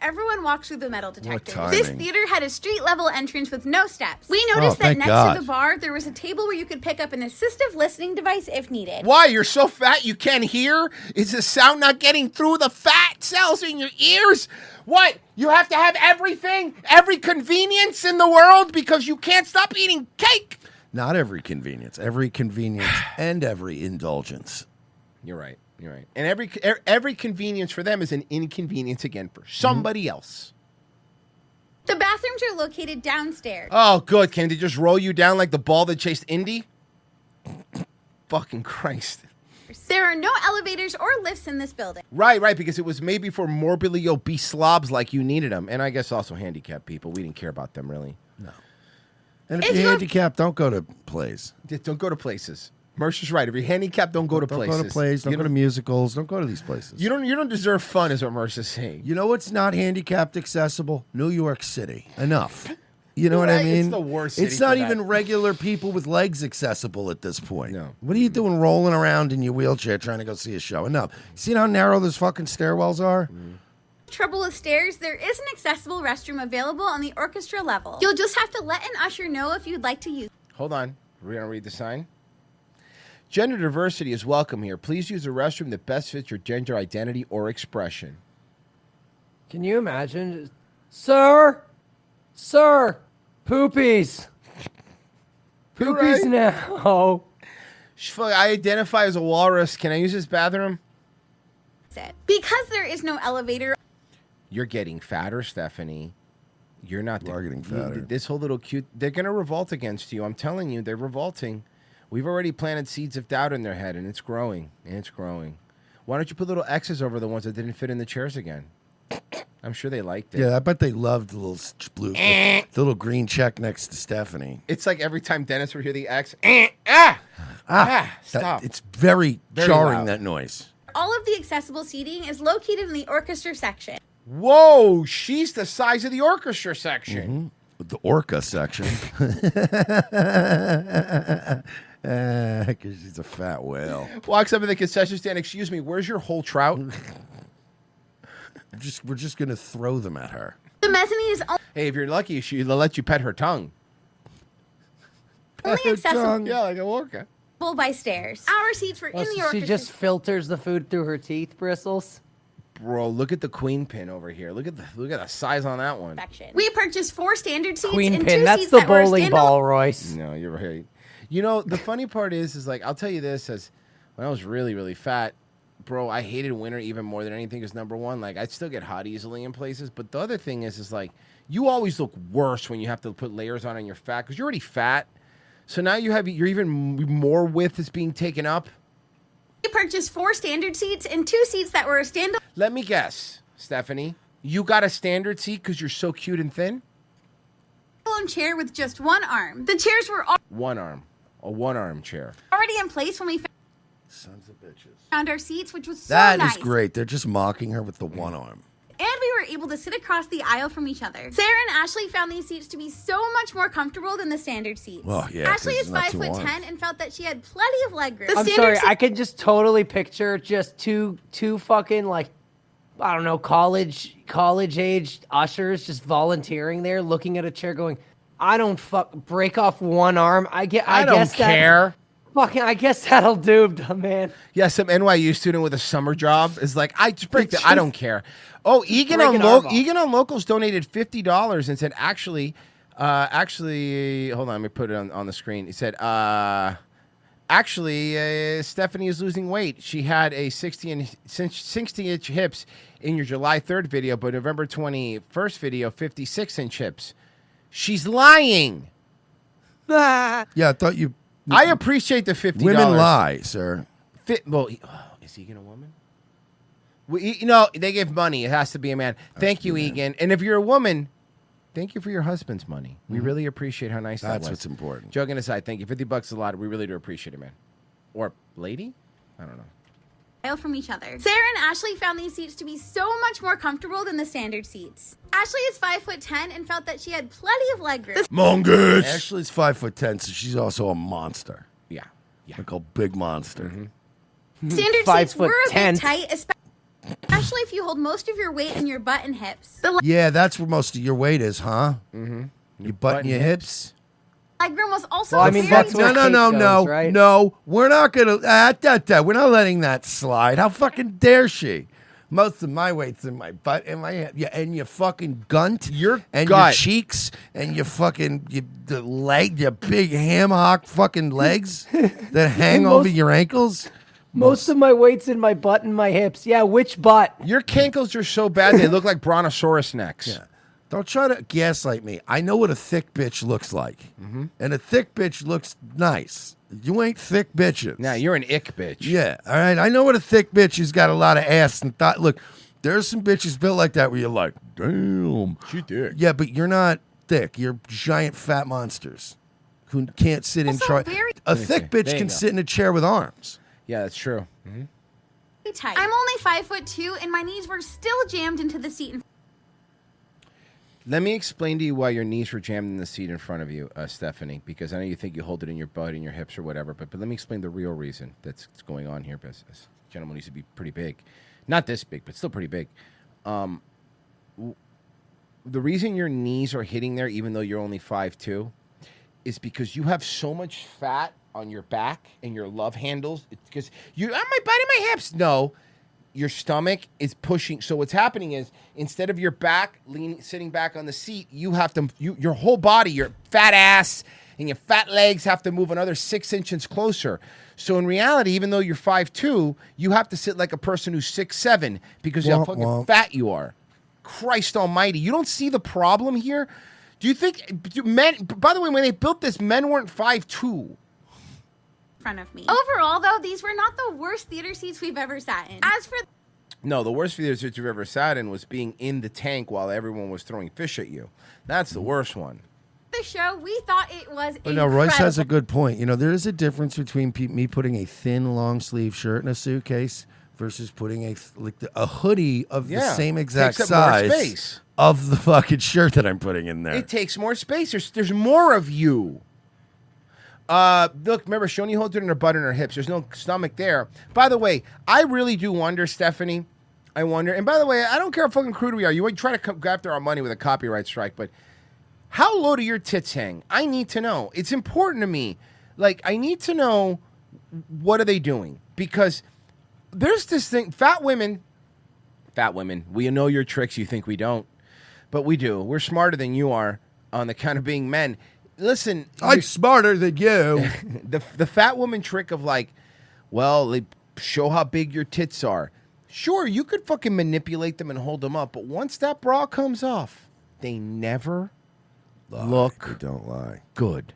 Everyone walks through the metal detector. timing. This theater had a street level entrance with no steps. We noticed that thank next God. to the bar, there was a table where you could pick up an assistive listening device if needed. Why? You're so fat you can't hear? Is the sound not getting through the fat cells in your ears? What? You have to have everything, every convenience in the world because you can't stop eating cake? Not every convenience and every indulgence. You're right. You're right. And every convenience for them is an inconvenience again for somebody else. The bathrooms are located downstairs. Oh, good. Can they just roll you down like the ball that chased Indy? Fucking Christ. There are no elevators or lifts in this building. Right, because it was maybe for morbidly obese slobs like you needed them. And I guess also handicapped people. We didn't care about them, really. No. And if you're handicapped, don't go to plays. Don't go to places. Mercer's right. If you're handicapped, don't go to places. Don't go to plays. Don't go to musicals. Don't go to these places. You don't deserve fun, is what Mercer's saying. You know what's not handicapped accessible? New York City. Enough. You know what I mean? It's the worst city It's not for that. even regular people with legs accessible at this point. No. What are you doing rolling around in your wheelchair trying to go see a show? Enough. See how narrow those fucking stairwells are? Trouble with stairs, there is an accessible restroom available on the orchestra level. You'll just have to let an usher know if you'd like to use. Hold on. We're going to read the sign. Gender diversity is welcome here. Please use a restroom that best fits your gender identity or expression. Can you imagine? Sir, poopies. Poopies now. I identify as a walrus. Can I use this bathroom? Because there is no elevator. You're getting fatter, Stephanie. You're not. You are getting fatter. This whole little cute. They're going to revolt against you. I'm telling you, they're revolting. We've already planted seeds of doubt in their head, and it's growing. Why don't you put little X's over the ones that didn't fit in the chairs again? I'm sure they liked it. Yeah, I bet they loved the little blue, the little green check next to Stephanie. It's like every time Dennis would hear the X. Stop. It's very jarring, loud. that noise. All of the accessible seating is located in the orchestra section. Whoa, she's the size of the orchestra section. The orca section. Because she's a fat whale. Walks up to the concession stand. Excuse me, where's your whole trout? We're just going to throw them at her. The mezzanine is Hey, if you're lucky, she'll let you pet her tongue. only accessible Yeah, like a orca. by stairs. Our seats were in the She orchestra just filters the food through her teeth bristles. Bro, look at the queen pin over here. Look at the size on that one. section. We purchased 4 standard seats Queen and pin. 2 That's seats the that were bowling standalone. ball, Royce. No, you're right. You know, the funny part is like, I'll tell you this, as when I was really, really fat, bro, I hated winter even more than anything because, number one, like, I'd still get hot easily in places. But the other thing is like, you always look worse when you have to put layers on you're fat because you're already fat. So now you're even more width is being taken up. We purchased 4 standard seats and 2 seats that were a standalone. Let me guess, Stephanie. You got a standard seat because you're so cute and thin? Chair with just one arm. The chairs were One arm. A one-arm chair. already in place when we Sons of bitches. found our seats, which was so That nice. is great. They're just mocking her with the one arm. And we were able to sit across the aisle from each other. Sarah and Ashley found these seats to be so much more comfortable than the standard seats. Well, yeah, 'cause Ashley it's is not 5'10" and felt that she had plenty of leg room. I'm sorry, I could just totally picture just two fucking like, I don't know, college age ushers just volunteering there, looking at a chair, going, "I don't break off one arm. I don't guess care. Fucking, I guess that'll do, man." Yeah, some NYU student with a summer job is like, I just break the. I don't care. Oh, Egan break on an arm off. Egan on Locals donated $50 and said, actually, hold on, let me put it on the screen. He said, actually, Stephanie is losing weight. She had a 60-inch hips in your July 3rd video, but November 21st video, 56-inch hips. She's lying. Yeah, I thought you. I appreciate the $50. Women lie, sir. Is Egan a woman? Well, they give money. It has to be a man. Thank you, Egan. And if you're a woman, thank you for your husband's money. We really appreciate how nice that was. That's what's important. Joking aside, thank you. $50 is a lot. We really do appreciate it, man. Or lady? I don't know. Aisle from each other. Sarah and Ashley found these seats to be so much more comfortable than the standard seats. Ashley is 5'10" and felt that she had plenty of leg room. Mongoose. Ashley's 5'10", so she's also a monster. Yeah. Like a big monster. Standard seats were a bit tight, especially if you hold most of your weight in your butt and hips. The Yeah, that's where most of your weight is, huh? Mm-hmm. Your butt and your hips. leg room was also Well, very No. We're not gonna. We're not letting that slide. How fucking dare she? Most of my weight's in my butt and my head. Yeah, and your fucking gunt, your gut. cheeks, and your fucking your big ham hock fucking legs that hang over your ankles. Most of my weight's in my butt and my hips. Yeah, which butt? Your cankles are so bad they look like brontosaurus necks. Yeah. Don't try to gaslight me. I know what a thick bitch looks like. Mm-hmm. And a thick bitch looks nice. You ain't thick bitches. Now, you're an ick bitch. Yeah, all right? I know what a thick bitch who's got a lot of ass and thought. Look, there's some bitches built like that where you're like, damn. She thick. Yeah, but you're not thick. You're giant fat monsters who can't sit in char. A thick bitch can sit in a chair with arms. Yeah, that's true. Mm-hmm. tight. I'm only 5'2", and my knees were still jammed into the seat. Let me explain to you why your knees were jammed in the seat in front of you, Stephanie, because I know you think you hold it in your butt and your hips or whatever, but let me explain the real reason that's going on here. Because this gentleman used to be pretty big. Not this big, but still pretty big. The reason your knees are hitting there, even though you're only 5'2", is because you have so much fat on your back and your love handles. It's because my butt and my hips. No. Your stomach is pushing. So what's happening is instead of your back sitting back on the seat, you have to, your whole body, your fat ass and your fat legs have to move another 6 inches closer. So in reality, even though you're 5'2", you have to sit like a person who's 6'7" because of how fucking fat you are. Christ almighty. You don't see the problem here? Do you think men, by the way, when they built this, men weren't 5'2"? Front of me. Overall, though, these were not the worst theater seats we've ever sat in. As for No, the worst theater seats you've ever sat in was being in the tank while everyone was throwing fish at you. That's the worst one. the show, we thought it was No, Royce has a good point. You know, there is a difference between me putting a thin, long-sleeve shirt in a suitcase versus putting a hoodie of the same exact size of the fucking shirt that I'm putting in there. It takes more space. There's more of you. Look, remember, Shoni holds it in her butt and her hips. There's no stomach there. By the way, I really do wonder, Stephanie. I wonder. And by the way, I don't care how fucking crude we are. You would try to go after our money with a copyright strike, but how low do your tits hang? I need to know. It's important to me. Like, I need to know, what are they doing? Because there's this thing, fat women, we know your tricks, you think we don't, but we do. We're smarter than you are on the count of being men. Listen, I'm smarter than you. The fat woman trick of like, well, they show how big your tits are. Sure, you could fucking manipulate them and hold them up, but once that bra comes off, they never look. They don't lie. Good.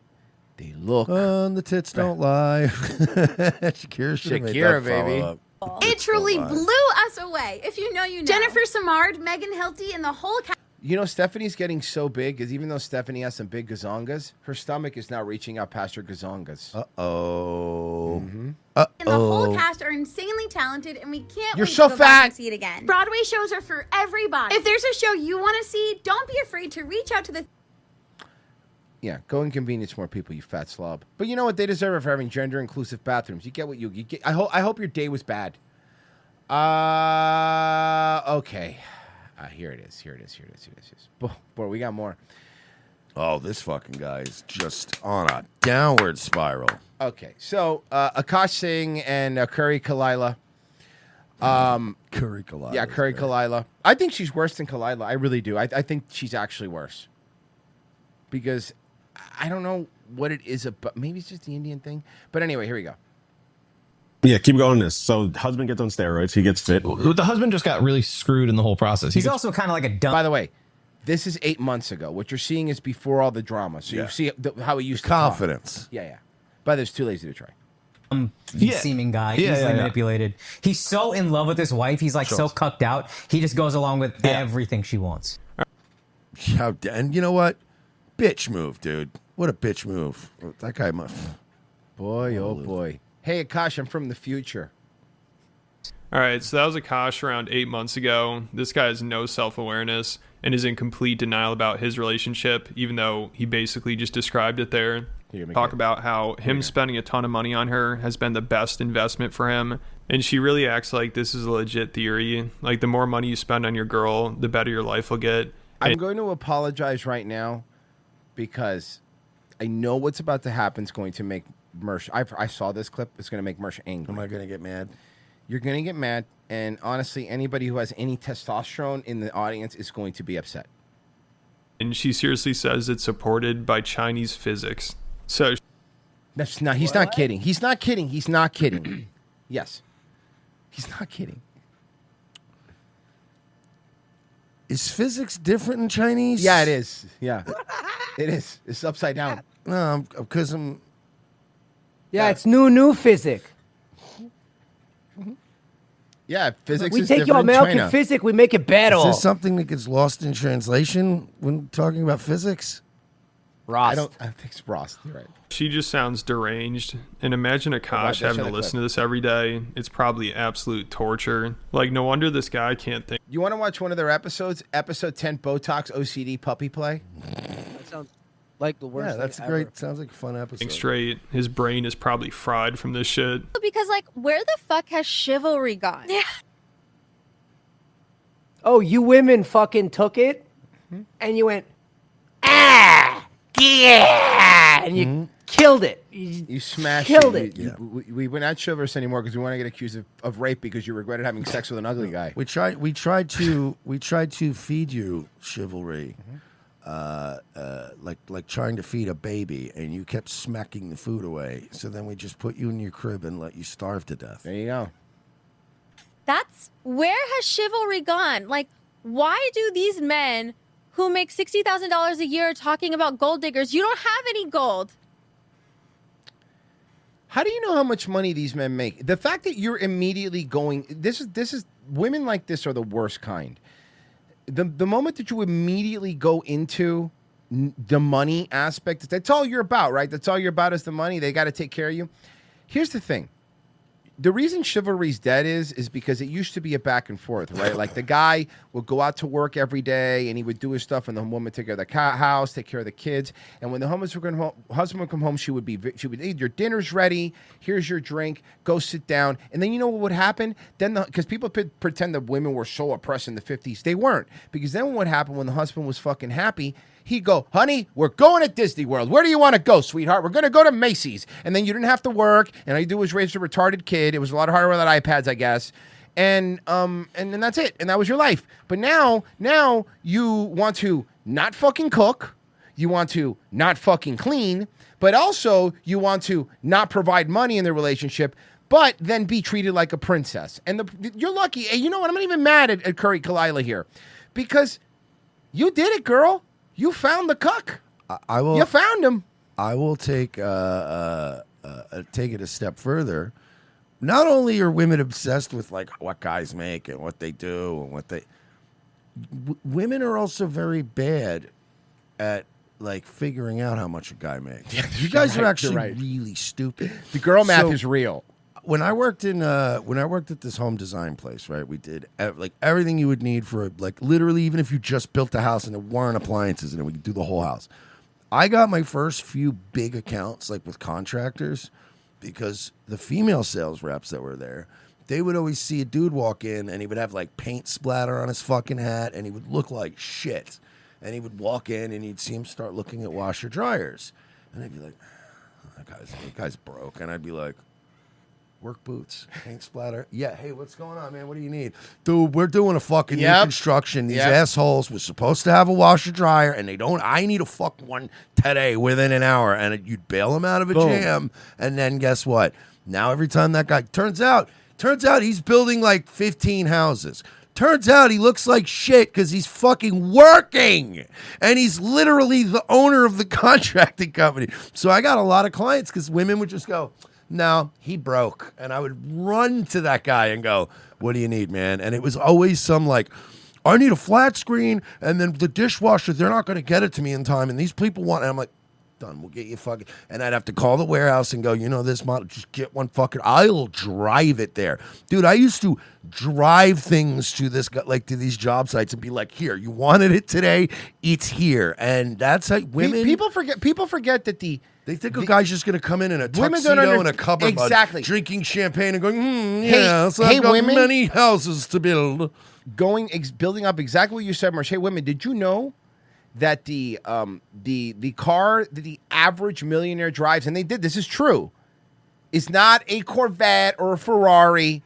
They look. The tits don't lie. Shakira should have made that baby. follow-up. It truly blew us away. If you know, you know. Jennifer Samard, Megan Hilty, and the whole cast. You know, Stephanie's getting so big because even though Stephanie has some big gazongas, her stomach is now reaching out past her gazongas. Uh-oh. And the whole cast are insanely talented, and we can't You're wait so to go back fat. and see it again. Broadway shows are for everybody. If there's a show you want to see, don't be afraid to reach out to the Yeah, go inconvenience more people, you fat slob. But you know what? They deserve it for having gender-inclusive bathrooms. You get what you get. I hope your day was bad. Okay. Here it is. Boy, we got more. Oh, this fucking guy is just on a downward spiral. Okay, so Akash Singh and Curry Kalila. Curry Kalila. Yeah, Curry Kalila. I think she's worse than Kalila. I really do. I think she's actually worse. Because I don't know what it is about. Maybe it's just the Indian thing. But anyway, here we go. Yeah, keep going on this. So husband gets on steroids. He gets fit. The husband just got really screwed in the whole process. He's also kind of like a dumb. By the way, this is 8 months ago. What you're seeing is before all the drama. So you see how he used to talk. Confidence. Yeah. But it's too lazy to try. Seeming guy, easily manipulated. He's so in love with his wife. He's like so cucked out. He just goes along with everything she wants. And you know what? Bitch move, dude. What a bitch move. That guy must. Boy, oh boy. Hey, Akash, I'm from the future. All right, so that was Akash around 8 months ago. This guy has no self-awareness and is in complete denial about his relationship, even though he basically just described it there. Talk about how him spending a ton of money on her has been the best investment for him. And she really acts like this is a legit theory. Like, the more money you spend on your girl, the better your life will get. I'm going to apologize right now because I know what's about to happen is going to make Mersh. I saw this clip. It's going to make Mersh angry. Am I going to get mad? You're going to get mad. And honestly, anybody who has any testosterone in the audience is going to be upset. And she seriously says it's supported by Chinese physics. So that's not. He's not kidding. He's not kidding. He's not kidding. Yes, he's not kidding. Is physics different in Chinese? Yeah, it is. Yeah, it is. It's upside down. No, because I'm. Yeah, it's new physics. Yeah, physics. We is take your different in American China. physics, we make it better. Is this something that gets lost in translation when talking about physics? I think it's Ross. You're right. she just sounds deranged. And imagine Akash having to listen to this every day. It's probably absolute torture. Like, no wonder this guy can't think. You want to watch one of their episodes? Episode 10, Botox OCD puppy play? That sounds like the worst. Yeah, that's thing great. ever. Sounds like a fun episode. Straight. His brain is probably fried from this shit. Because, like, where the fuck has chivalry gone? Yeah. Oh, you women fucking took it, and you went, ah, yeah, and you killed it. You smashed killed it. it. We're not chivalrous anymore because we want to get accused of rape because you regretted having sex with an ugly guy. We tried to feed you chivalry, like trying to feed a baby, and you kept smacking the food away. So then we just put you in your crib and let you starve to death. There you go. That's where has chivalry gone? Like, why do these men who make $60,000 a year talking about gold diggers? You don't have any gold. How do you know how much money these men make? The fact that you're immediately going, this is women like this are the worst kind. The moment that you immediately go into the money aspect, that's all you're about, right? That's all you're about is the money. They got to take care of you. Here's the thing. The reason chivalry's dead is because it used to be a back and forth, right? Like the guy would go out to work every day and he would do his stuff, and the woman would take care of the house, take care of the kids. And when the husband would come home, she would hey, your dinner's ready. Here's your drink. Go sit down. And then you know what would happen? Then because people pretend that women were so oppressed in the 50s, they weren't. Because then what happened when the husband was fucking happy? He'd go, honey, we're going to Disney World. Where do you want to go, sweetheart? We're going to go to Macy's. And then you didn't have to work. And all you do was raise a retarded kid. It was a lot harder without iPads, I guess. And then that's it. And that was your life. But now you want to not fucking cook. You want to not fucking clean. But also you want to not provide money in the relationship. but then be treated like a princess. And you're lucky. And you know what? I'm not even mad at Curry Kalila here, because you did it, girl. You found the cuck. I will. You found him. I will take it a step further. Not only are women obsessed with like what guys make and what they do and what they, women are also very bad at like figuring out how much a guy makes. You guys are actually really stupid. The girl math is real. When I worked at this home design place, right, we did like everything you would need for like literally, even if you just built a house and there weren't appliances in it, we could do the whole house. I got my first few big accounts like with contractors because the female sales reps that were there, they would always see a dude walk in and he would have like paint splatter on his fucking hat and he would look like shit. And he would walk in and you'd see him start looking at washer dryers. And I'd be like, that guy's broke. And I'd be like, work boots, paint splatter. Yeah, hey, what's going on, man? What do you need? Dude, we're doing a fucking new construction. These assholes were supposed to have a washer dryer, and they don't. I need a fucking one today within an hour. And you'd bail them out of a jam. And then guess what? Now every time that guy, turns out he's building like 15 houses. Turns out he looks like shit because he's fucking working. And he's literally the owner of the contracting company. So I got a lot of clients because women would just go, no, he broke. And I would run to that guy and go, what do you need, man? And it was always some like, I need a flat screen. And then the dishwasher, they're not going to get it to me in time. And these people want, and I'm like, done, we'll get you fucking. And I'd have to call the warehouse and go, you know, this model, just get one fucking, I'll drive it there. Dude, I used to drive things to this, like to these job sites and be like, here, you wanted it today, it's here. And that's how women. People forget that they think a guy's just going to come in a tuxedo and a cupboard, drinking champagne and going, so I've got many houses to build. Building up exactly what you said, Marsh. Hey, women, did you know that the car that the average millionaire drives, and this is true, is not a Corvette or a Ferrari,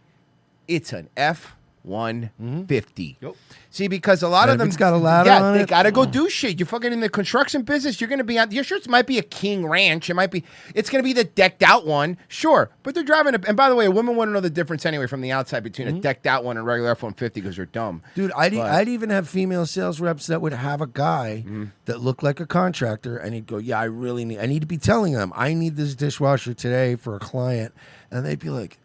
it's an F-150. Yep. See, because a lot of them, it's got a ladder on they it. got to go do shit. You're fucking in the construction business. You're going to be out. Your shirts might be a King Ranch. It's going to be the decked out one, sure. But they're driving and by the way, a woman wouldn't know the difference anyway from the outside between a decked out one and a regular F-150 because they're dumb. Dude, I'd even have female sales reps that would have a guy that looked like a contractor, and he'd go, yeah, I need to be telling them, I need this dishwasher today for a client, and they'd be like,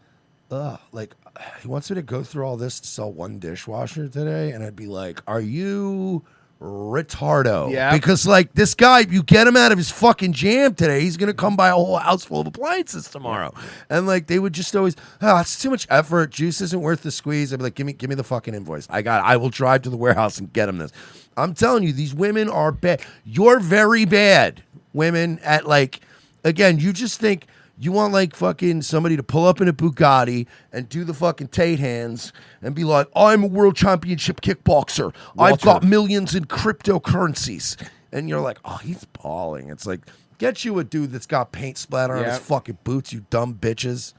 he wants me to go through all this to sell one dishwasher today, and I'd be like, are you retardo? Yeah. Because like this guy, you get him out of his fucking jam today, he's gonna come buy a whole house full of appliances tomorrow. And like they would just always, it's too much effort. Juice isn't worth the squeeze. I'd be like, give me the fucking invoice. I will drive to the warehouse and get him this. I'm telling you, these women are bad. You're very bad, women. At like, again, you just think. You want like fucking somebody to pull up in a Bugatti and do the fucking Tate hands and be like, I'm a world championship kickboxer. I've got millions in cryptocurrencies. And you're like, oh, he's balling. It's like, get you a dude that's got paint splatter on his fucking boots, you dumb bitches.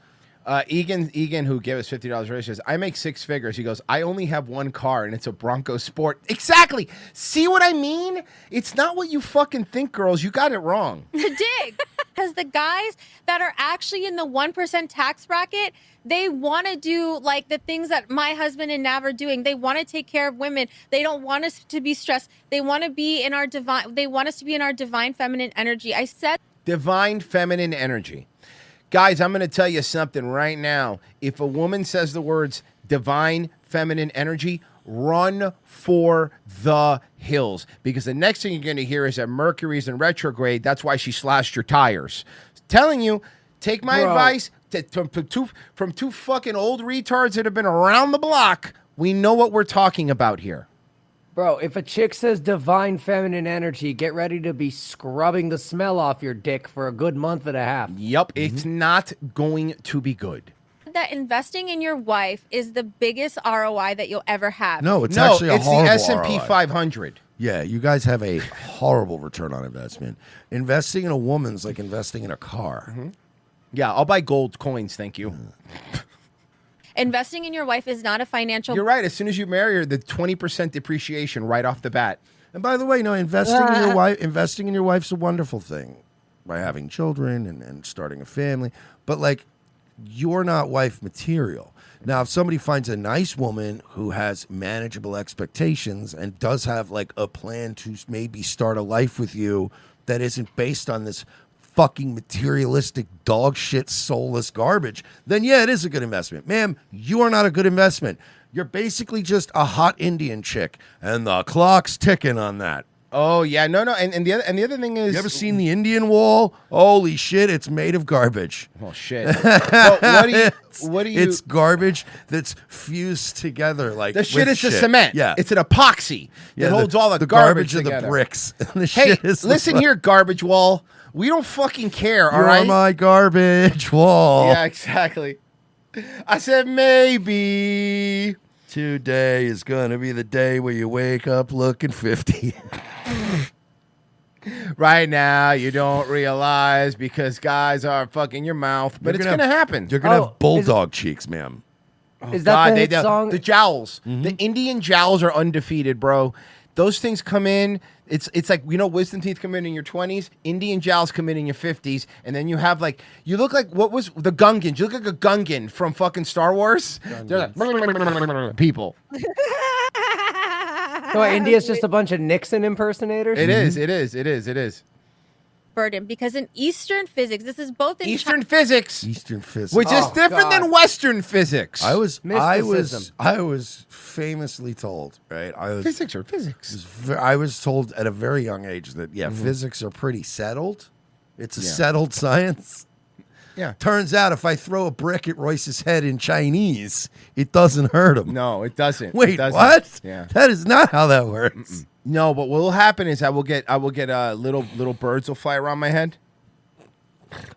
Egan, who gave us $50 raise, says, I make six figures. He goes, I only have one car, and it's a Bronco Sport. Exactly. See what I mean? It's not what you fucking think, girls. You got it wrong. Dig. Because the guys that are actually in the 1% tax bracket, they want to do like the things that my husband and Nav are doing. They want to take care of women. They don't want us to be stressed. They want to be in our divine. They want us to be in our divine feminine energy. I said divine feminine energy. Guys, I'm going to tell you something right now. If a woman says the words divine feminine energy, run for the hills. Because the next thing you're going to hear is that Mercury's in retrograde. That's why she slashed your tires. Telling you, take my advice from two fucking old retards that have been around the block. We know what we're talking about here. Bro, if a chick says divine feminine energy, get ready to be scrubbing the smell off your dick for a good month and a half. Yep, it's not going to be good. that investing in your wife is the biggest ROI that you'll ever have. No, it's actually a horrible the S&P ROI. 500. Yeah, you guys have a horrible return on investment. Investing in a woman's like investing in a car. Mm-hmm. Yeah, I'll buy gold coins, thank you. Investing in your wife is not a financial... You're right. As soon as you marry her, the 20% depreciation right off the bat. And by the way, no, investing in your wife's a wonderful thing by having children and starting a family. But like, you're not wife material. Now, if somebody finds a nice woman who has manageable expectations and does have like a plan to maybe start a life with you that isn't based on this fucking materialistic dog shit soulless garbage, then yeah, it is a good investment. Ma'am, you are not a good investment. You're basically just a hot Indian chick, and the clock's ticking on that. Oh yeah, no, and the other thing is, You ever seen the Indian wall? Holy shit, it's made of garbage. Oh shit! But what do you? It's garbage that's fused together like The shit with is the cement. Yeah, It's an epoxy that holds all the garbage of the together. bricks. The Hey, shit is the listen here, garbage wall. We don't fucking care, all You're right? my garbage wall. Yeah, exactly. I said maybe. Today is gonna be the day where you wake up looking 50. Right now, you don't realize because guys are fucking your mouth, but it's gonna happen. You're gonna have bulldog cheeks, ma'am. Is that the song? The jowls, the Indian jowls are undefeated, bro. Those things come in. It's like, you know, wisdom teeth come in your 20s. Indian jowls come in your 50s, and then you have like, you look like, what was the Gungans? You look like a Gungan from fucking Star Wars. They're like people. So India's just a bunch of Nixon impersonators? It is. Burden, because in Eastern physics, this is both in Eastern physics, which is Oh, different than Western physics. I was Mysticism. famously told, right? Physics are physics. I was told at a very young age that physics are pretty settled. It's a settled science. Yeah. Turns out if I throw a brick at Royce's head in Chinese, it doesn't hurt him. No, it doesn't. Wait, It doesn't. what? Yeah. That is not how that works. No, but what will happen is I will get little birds will fly around my head.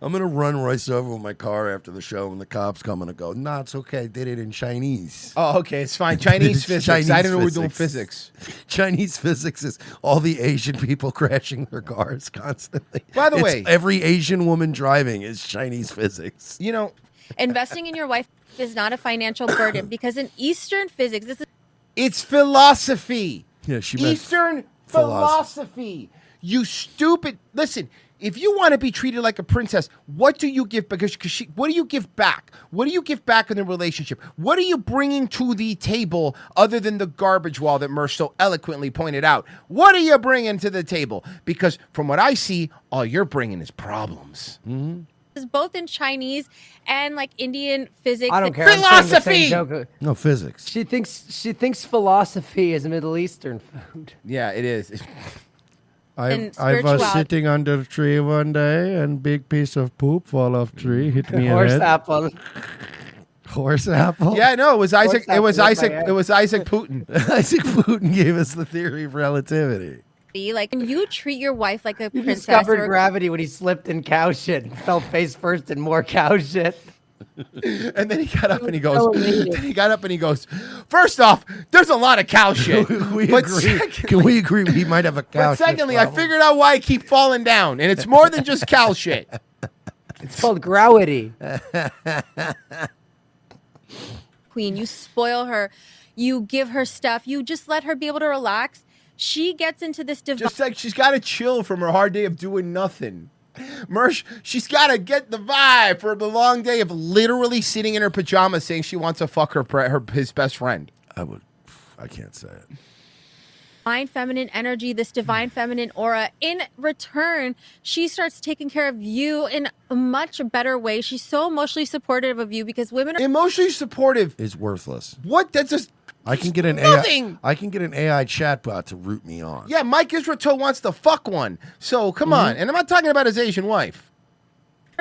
I'm gonna run Royce over with my car after the show, and the cops come and go, "Nah, it's okay. I did it in Chinese." Oh, okay, it's fine. Chinese physics. I didn't know we were doing physics. Chinese physics is all the Asian people crashing their cars constantly. By the It's way, every Asian woman driving is Chinese physics. You know, investing in your wife is not a financial burden because in Eastern physics, this is it's philosophy. Yeah, she meant Eastern philosophy. You stupid. Listen, if you want to be treated like a princess, what do you give? What do you give back? What do you give back in the relationship? What are you bringing to the table other than the garbage wall that Mersh so eloquently pointed out? What are you bringing to the table? Because from what I see, all you're bringing is problems. is both in Chinese and like Indian physics. I don't care. Philosophy! No physics. She thinks philosophy is Middle Eastern food. Yeah, it is. I And was spirituality. sitting under a tree one day, and big piece of poop fall off tree, hit me in Horse head. apple. Horse apple. Yeah, no, it was Isaac. It was Horse apple Isaac. in my It was Isaac Putin. Isaac Putin gave us the theory of relativity. like when you treat your wife like a He princess. discovered or a- gravity when he slipped in cow shit and fell face first in more cow shit. And then he got up and he goes. so elated. Then he got up and he goes. First off, there's a lot of cow shit. we But agree. Can we agree we might have a cow But shit secondly, I problem? figured out why I keep falling down, and it's more than just cow shit. It's called gravity. Queen, you spoil her, you give her stuff, you just let her be able to relax. She gets into this Just like she's got to chill from her hard day of doing nothing. Mersh, she's got to get the vibe for the long day of literally sitting in her pajamas saying she wants to fuck his best friend. I can't say it. divine feminine energy, this divine feminine aura. In return, she starts taking care of you in a much better way. She's so emotionally supportive of you because women are emotionally supportive is worthless. What? That's just I can get an nothing. AI. I can get an AI chatbot to root me on. Yeah, Mike Israel wants to fuck one. So come on, and I'm not talking about his Asian wife.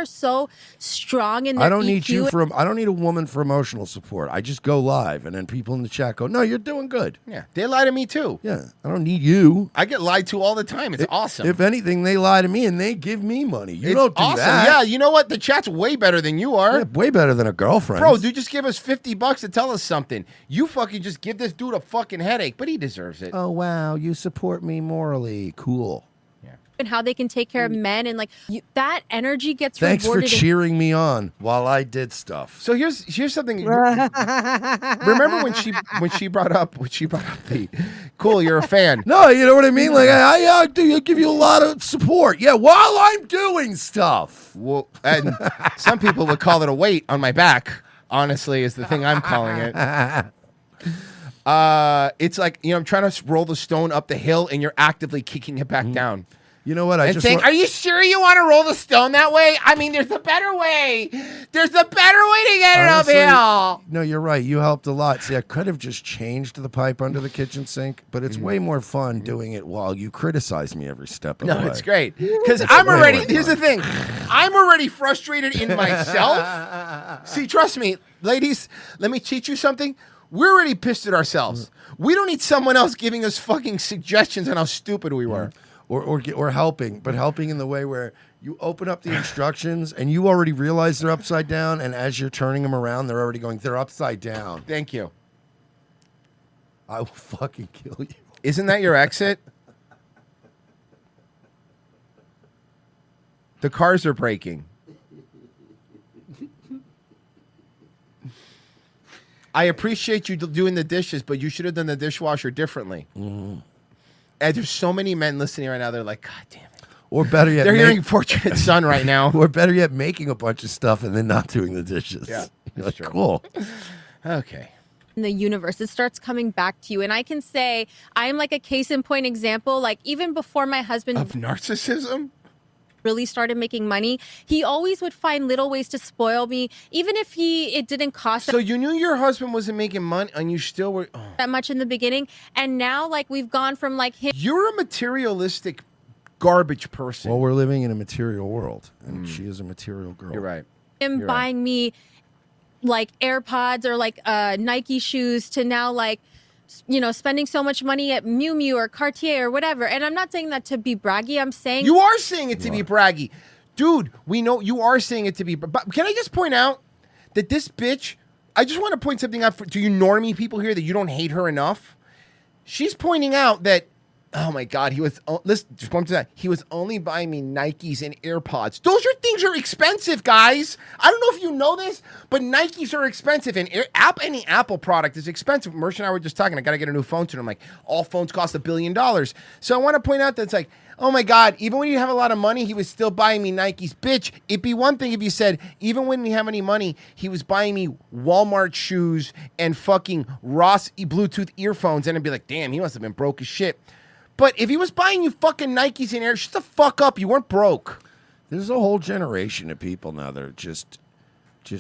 so strong in their I don't need EQ. you for. I don't need a woman for emotional support. I just go live, and then people in the chat go, "No, you're doing good." Yeah, they lie to me too. Yeah, I don't need you. I get lied to all the time. It's awesome. If anything, they lie to me and they give me money. You It's don't do awesome. that. Yeah, you know what? The chat's way better than you are. Yeah, way better than a girlfriend. Bro, dude, just give us $50 to tell us something. You fucking just give this dude a fucking headache, but he deserves it. Oh wow, you support me morally. Cool. Yeah. and how they can take care of men, and like that energy gets Thanks for rewarded. cheering me on while I did stuff. So here's something. Remember when she brought up the cool? You're a fan. No, you know what I mean. Like I give you a lot of support. Yeah, while I'm doing stuff. Well, and some people would call it a weight on my back. Honestly, is the thing I'm calling it. It's like, I'm trying to roll the stone up the hill, and you're actively kicking it back down. You know what? And saying, "Are you sure you want to roll the stone that way? I mean, there's a better way. There's a better way to get Honestly, it uphill." No, you're right. You helped a lot. See, I could have just changed the pipe under the kitchen sink, but it's way more fun doing it while you criticize me every step of the way. No, it's great. Because I'm already, here's the thing, I'm already frustrated in myself. See, trust me, ladies, let me teach you something. We're already pissed at ourselves. We don't need someone else giving us fucking suggestions on how stupid we were. Or helping, but helping in the way where you open up the instructions and you already realize they're upside down, and as you're turning them around, they're already going, they're upside down. Thank you. I will fucking kill you. Isn't that your exit? The cars are breaking. I appreciate you doing the dishes, but you should have done the dishwasher differently. And there's so many men listening right now. They're like, God damn it. Or better yet, they're hearing Fortunate Son right now. Or better yet, making a bunch of stuff and then not doing the dishes. Yeah, You're like, cool. Okay. In the universe, it starts coming back to you. And I can say I'm like a case in point example. Like even before my husband of narcissism really started making money, he always would find little ways to spoil me, even if it didn't cost. So you knew your husband wasn't making money, and you still were that much in the beginning. And now, like we've gone from like him. You're a materialistic garbage person. Well, we're living in a material world, and she is a material girl. You're right. Him You're buying me like AirPods or like Nike shoes to now like spending so much money at Miu Miu or Cartier or whatever. And I'm not saying that to be braggy. I'm saying you are saying it to be braggy, dude. We know you are saying it to be. But can I just point out that this bitch? I just want to point something out to you normie people here that you don't hate her enough. She's pointing out that. Oh my God, he was. Listen, just point to that. He was only buying me Nikes and AirPods. Those things are expensive, guys. I don't know if you know this, but Nikes are expensive, and any Apple product is expensive. Mersh and I were just talking. I got to get a new phone soon. I'm like, all phones cost $1 billion. So I want to point out that it's like, oh my God, even when you have a lot of money, he was still buying me Nikes. Bitch, it'd be one thing if you said, even when he have any money, he was buying me Walmart shoes and fucking Ross Bluetooth earphones, and I'd be like, damn, he must have been broke as shit. But if he was buying you fucking Nikes and Air, shut the fuck up. You weren't broke. There's a whole generation of people now that are just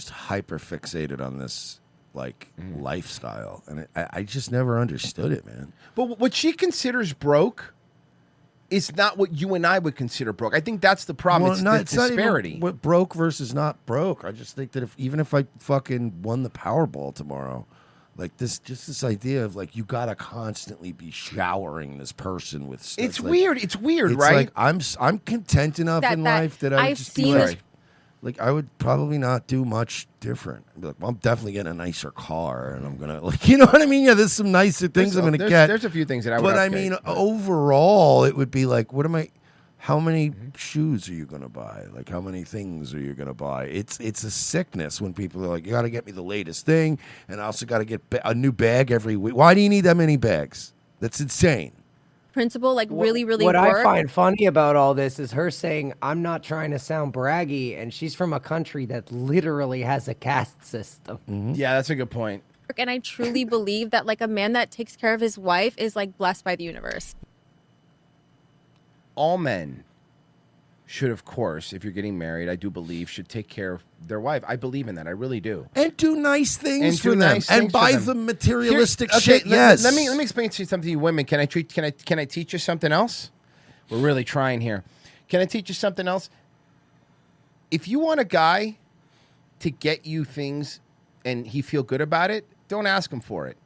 hyper fixated on this lifestyle, and I just never understood it, man. But what she considers broke is not what you and I would consider broke. I think that's the problem. Well, it's the disparity. Not even what broke versus not broke. I just think that even if I fucking won the Powerball tomorrow. Like this idea of like you gotta constantly be showering this person with stuff. It's weird. It's weird, it's right? Like I'm content enough in life that I would just be like I would probably not do much different. I'd be like, well, I'm definitely getting a nicer car, and I'm gonna you know what I mean? Yeah, there's some nicer things I'm gonna get. There's a few things that I would. But I mean, overall, it would be like, how many shoes are you going to buy? Like, how many things are you going to buy? It's a sickness when people are like, you got to get me the latest thing, and I also got to get a new bag every week. Why do you need that many bags? That's insane. Principle, like really What work. I find funny about all this is her saying, I'm not trying to sound braggy, and she's from a country that literally has a caste system. Yeah, that's a good point. And I truly believe that like a man that takes care of his wife is like blessed by the universe. All men should, of course, if you're getting married, I do believe, should take care of their wife. I believe in that. I really do. And do nice things And for do them. nice And things for buy them. them materialistic Here- shit. okay, Yes. Let me explain to you something, you women. Can I teach you something else? We're really trying here. Can I teach you something else? If you want a guy to get you things and he feel good about it, don't ask him for it.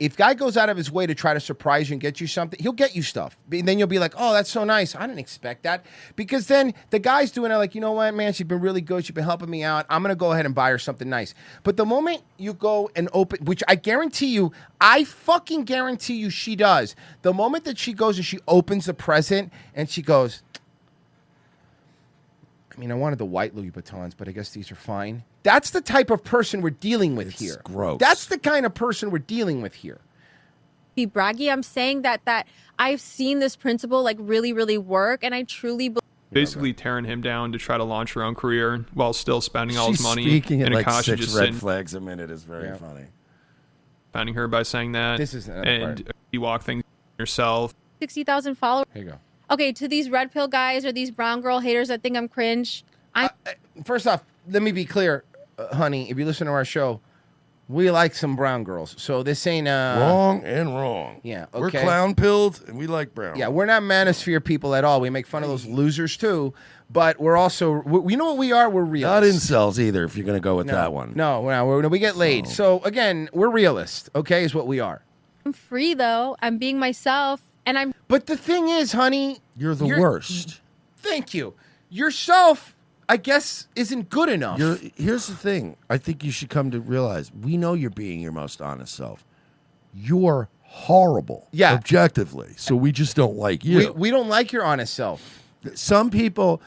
If guy goes out of his way to try to surprise you and get you something, he'll get you stuff. And then you'll be like, oh, that's so nice. I didn't expect that. Because then the guy's doing it like, you know what, man, she's been really good. She's been helping me out. I'm going to go ahead and buy her something nice. But the moment you go and open, which I guarantee you, I fucking guarantee you she does. The moment that she goes and she opens the present and she goes, I mean, I wanted the white Louis Vuittons, but I guess these are fine. That's the type of person we're dealing with here. Gross. That's the kind of person we're dealing with here. Be braggy. I'm saying that I've seen this principle like really, really work, and I truly believe. Basically tearing him down to try to launch her own career while still spending all his money. Speaking at and like Akasha 6 just red sitting, flags a minute is very funny. finding her by saying that. This is another and you walk things yourself. 60,000 followers. Here you go. Okay, to these red pill guys or these brown girl haters that think I'm cringe, First off, let me be clear, honey. If you listen to our show, we like some brown girls. So this ain't wrong and wrong. Yeah, We're okay. clown pilled and we like brown. Yeah, we're not manosphere people at all. We make fun of those losers too, but we're also, you know what we are? We're realists. Not incels either, if you're going to go with that one. No, we get laid. So again, we're realists, okay, is what we are. I'm free though. I'm being myself, and I'm. But the thing is, honey, you're the worst. Thank you. Yourself, I guess, isn't good enough. Here's the thing. I think you should come to realize we know you're being your most honest self. You're horrible. Yeah. Objectively. So we just don't like you. We don't like your honest self. Some people,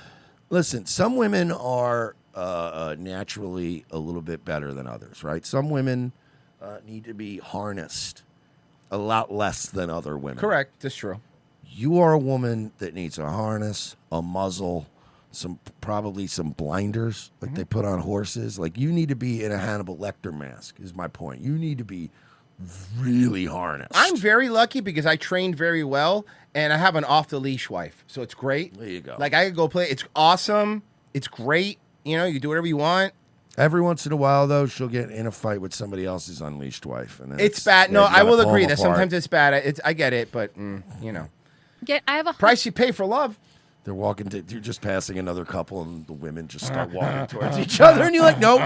listen, some women are naturally a little bit better than others, right? Some women need to be harnessed a lot less than other women. Correct. That's true. You are a woman that needs a harness, a muzzle, probably some blinders like they put on horses. Like you need to be in a Hannibal Lecter mask is my point. You need to be really harnessed. I'm very lucky because I trained very well and I have an off the leash wife. So it's great. There you go. Like I could go play. It's awesome. It's great. You know, you do whatever you want. Every once in a while, though, she'll get in a fight with somebody else's unleashed wife. And then It's bad. No, you I gotta will pull agree them that apart. sometimes it's bad. I get it, but you know, I have a price you pay for love. They're walking. You're just passing another couple, and the women just start walking towards each other, and you're like, no.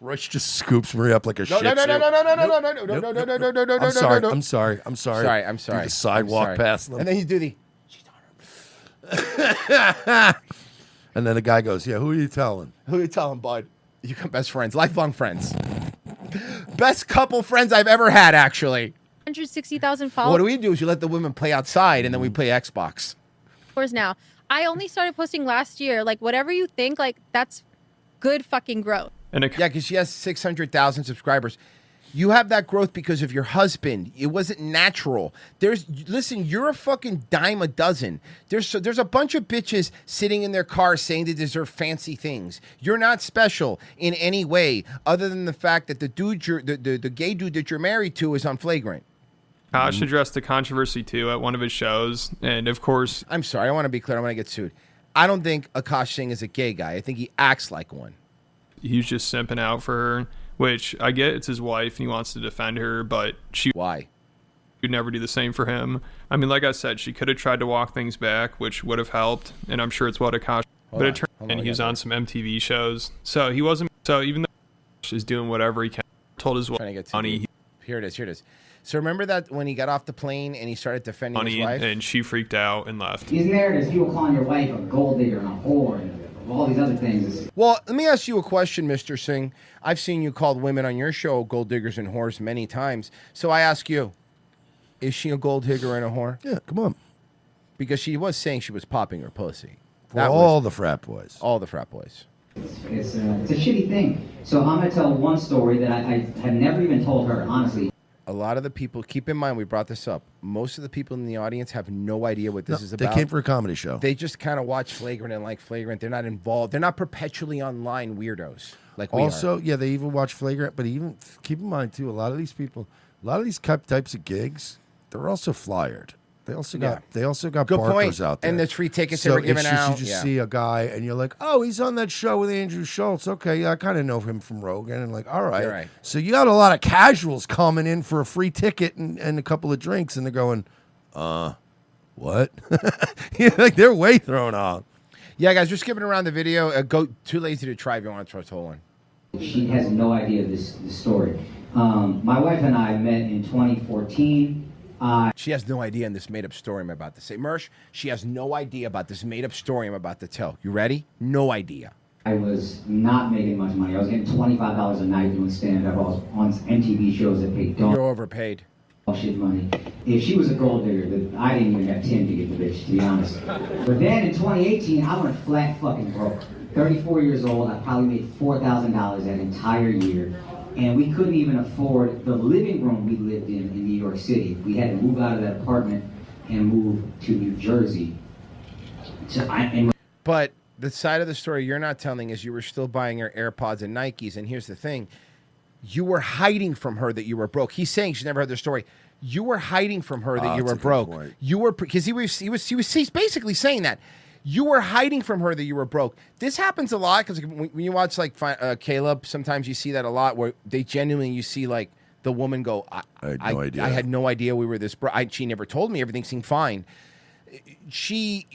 Rush just scoops Marie up like a shih tzu. I'm sorry. I'm sorry. Do the sidewalk past them. And then you do the. And then the guy goes, yeah, who are you telling? Who are you telling, bud? You got best friends, lifelong friends. Best couple friends I've ever had, actually. 160,000 followers. What do we do is you let the women play outside, and then we play Xbox. Now, I only started posting last year. Like, whatever you think, like, that's good fucking growth. Yeah, because she has 600,000 subscribers. You have that growth because of your husband. It wasn't natural. Listen, you're a fucking dime a dozen. There's a bunch of bitches sitting in their cars saying they deserve fancy things. You're not special in any way, other than the fact that the gay dude that you're married to is on flagrant. Kosh addressed the controversy too at one of his shows, and of course, I'm sorry. I want to be clear. I want to get sued. I don't think Akash Singh is a gay guy. I think he acts like one. He's just simping out for her. Which I get, it's his wife and he wants to defend her, but why? She'd never do the same for him. I mean, like I said, she could have tried to walk things back, which would have helped, and I'm sure it's what Akash. But it turned out he was on some MTV shows, so he wasn't. So even though Akash is doing whatever he can, told his wife money. Here it is. So remember that when he got off the plane and he started defending his wife, and she freaked out and left. These narratives, people calling your wife a gold digger and a whore and all these other things. Well, let me ask you a question, Mr. Singh. I've seen you called women on your show gold diggers and whores many times. So I ask you, is she a gold digger and a whore? Yeah, come on. Because she was saying she was popping her pussy. For all the frat boys. All the frat boys. It's a shitty thing. So I'm going to tell one story that I had never even told her, honestly. A lot of the people, keep in mind, we brought this up. Most of the people in the audience have no idea what this is about. They came for a comedy show. They just kind of watch Flagrant and like Flagrant. They're not involved. They're not perpetually online weirdos like we are. Yeah, they even watch Flagrant. But even keep in mind, too, a lot of these people, a lot of these types of gigs, they're also flyered. They also got Good barkers point. out there. And there's free tickets so that were given out. You just see a guy and you're like, oh, he's on that show with Andrew Schultz. Okay, yeah, I kind of know him from Rogan. And like, all right. You're right. So you got a lot of casuals coming in for a free ticket and a couple of drinks, and they're going, what? Like they're way thrown off. Yeah, guys, we're skipping around the video. Go Too Lazy to Try if you want to try to hold one. She has no idea of this story. My wife and I met in 2014. She has no idea in this made-up story I'm about to say. Mersh, she has no idea about this made-up story I'm about to tell. You ready? No idea. I was not making much money. I was getting $25 a night doing stand-up. I was on MTV shows that paid You're overpaid. Shit money. If she was a gold digger, I didn't even have 10 to get the bitch, to be honest. But then in 2018, I went flat fucking broke. 34 years old, I probably made $4,000 that entire year. And we couldn't even afford the living room we lived in New York City. We had to move out of that apartment and move to New Jersey. But the side of the story you're not telling is you were still buying her AirPods and Nikes. And here's the thing. You were hiding from her that you were broke. He's saying she never heard the story. You were hiding from her that you were broke. You were, because he's basically saying that. You were hiding from her that you were broke. This happens a lot because when you watch like Caleb, sometimes you see that a lot where they genuinely, you see like the woman go, I had no idea we were this broke. She never told me. Everything seemed fine. She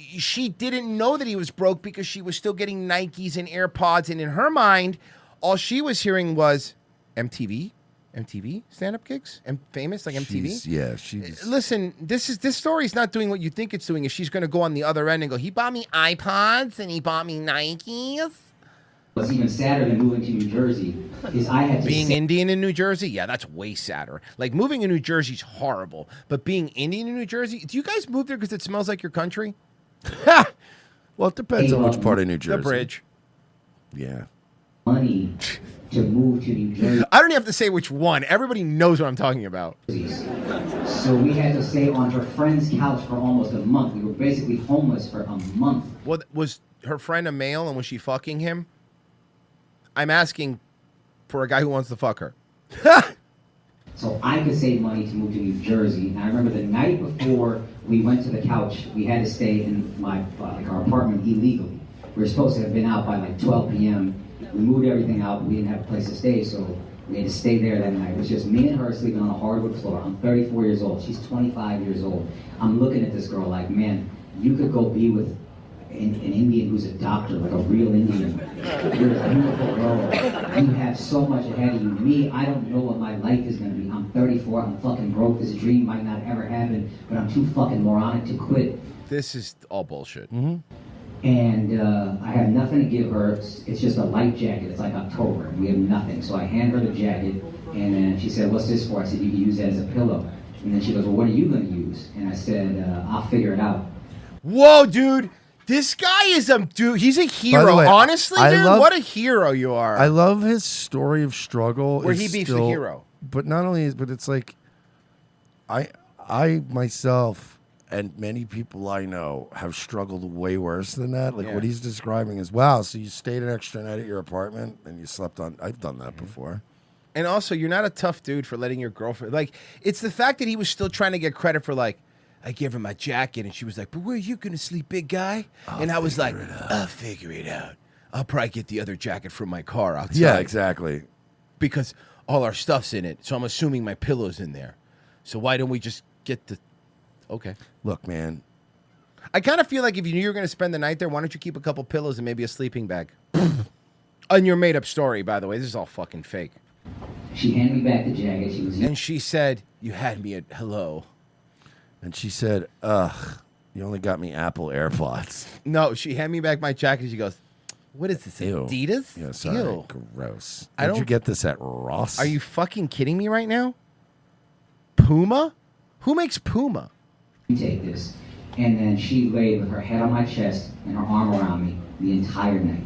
didn't know that he was broke because she was still getting Nikes and AirPods. And in her mind, all she was hearing was MTV stand-up gigs and famous like MTV. She's Listen, this story's not doing what you think it's doing. If she's going to go on the other end and go, he bought me iPods and he bought me Nikes. What's even sadder than moving to New Jersey is I had to being Indian in New Jersey. Yeah, that's way sadder. Like moving in New Jersey's horrible, but being Indian in New Jersey. Do you guys move there because it smells like your country? Well, it depends on which part of New Jersey. The bridge. Yeah. Money to move to New Jersey. I don't even have to say which one. Everybody knows what I'm talking about. So we had to stay on her friend's couch for almost a month. We were basically homeless for a month. What was her friend a male and was she fucking him? I'm asking for a guy who wants to fuck her. So I could save money to move to New Jersey. And I remember the night before we went to the couch, we had to stay in our apartment illegally. We were supposed to have been out by like 12 p.m. We moved everything out, but we didn't have a place to stay, so we had to stay there that night. It was just me and her sleeping on a hardwood floor. I'm 34 years old. She's 25 years old. I'm looking at this girl like, man, you could go be with an Indian who's a doctor, like a real Indian. You're a beautiful girl. You have so much ahead of you. Me, I don't know what my life is going to be. I'm 34. I'm fucking broke. This dream might not ever happen, but I'm too fucking moronic to quit. This is all bullshit. And I have nothing to give her. It's just a light jacket. It's like October. And we have nothing. So I hand her the jacket, and then she said, what's this for? I said, you can use that as a pillow. And then she goes, well, what are you going to use? And I said, I'll figure it out. Whoa, dude. This guy is a dude. He's a hero. By the way, honestly, dude, what a hero you are. I love his story of struggle. Where he beats the hero. But not only, but it's like, I myself and many people I know have struggled way worse than that. Like what he's describing is, wow, so you stayed an extra night at your apartment and you slept on. I've done that before. And also, you're not a tough dude for letting your girlfriend. Like, it's the fact that he was still trying to get credit for like, I gave her my jacket, and she was like, but where are you going to sleep, big guy? And I was like, I'll figure it out. I'll probably get the other jacket from my car outside. Yeah, exactly. Because all our stuff's in it, so I'm assuming my pillow's in there. So why don't we just get the... Okay. Look, man. I kind of feel like if you knew you were going to spend the night there, why don't you keep a couple pillows and maybe a sleeping bag? On your made-up story, by the way. This is all fucking fake. She handed me back the jacket. And she said, you had me at hello. And she said, ugh, you only got me Apple AirPods. No, she handed me back my jacket. She goes, what is this, Ew. Adidas? Yeah, sorry. Ew. Gross. I Did you don't- get this at Ross? Are you fucking kidding me right now? Puma? Who makes Puma? You take this. And then she laid with her head on my chest and her arm around me the entire night.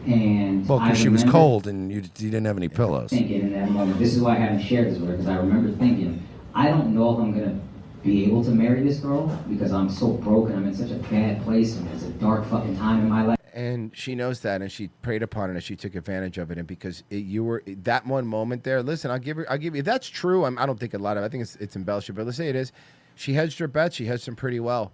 And Well, I because she was remember cold and you didn't have any pillows. thinking in that moment, this is why I haven't shared this with her, because I remember thinking, I don't know if I'm going to be able to marry this girl because I'm so broken. I'm in such a bad place and it's a dark fucking time in my life. And she knows that, and she preyed upon it, and she took advantage of it. And because you were that one moment there, listen, I'll give you. If that's true, I don't think a lot of. I think it's embellished, but let's say it is. She hedged her bet. She hedged them pretty well,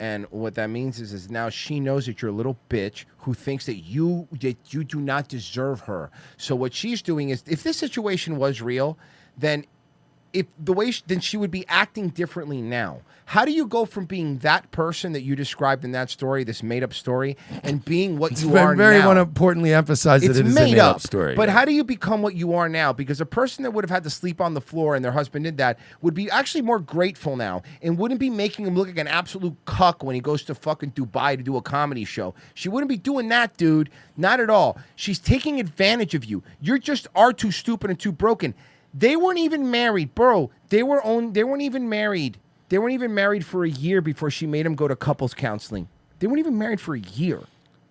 and what that means is now she knows that you're a little bitch who thinks that you do not deserve her. So what she's doing is, if this situation was real, then if the way then she would be acting differently now. How do you go from being that person that you described in that story, this made-up story, and being what you are very now? want to importantly emphasize that It's it is made a made-up up story. But yeah. how do you become what you are now? Because a person that would have had to sleep on the floor and their husband did that would be actually more grateful now and wouldn't be making him look like an absolute cuck when he goes to fucking Dubai to do a comedy show. She wouldn't be doing that, dude. Not at all. She's taking advantage of you. You're just are too stupid and too broken. They weren't even married, bro. They weren't even married. They weren't even married for a year before she made him go to couples counseling. They weren't even married for a year.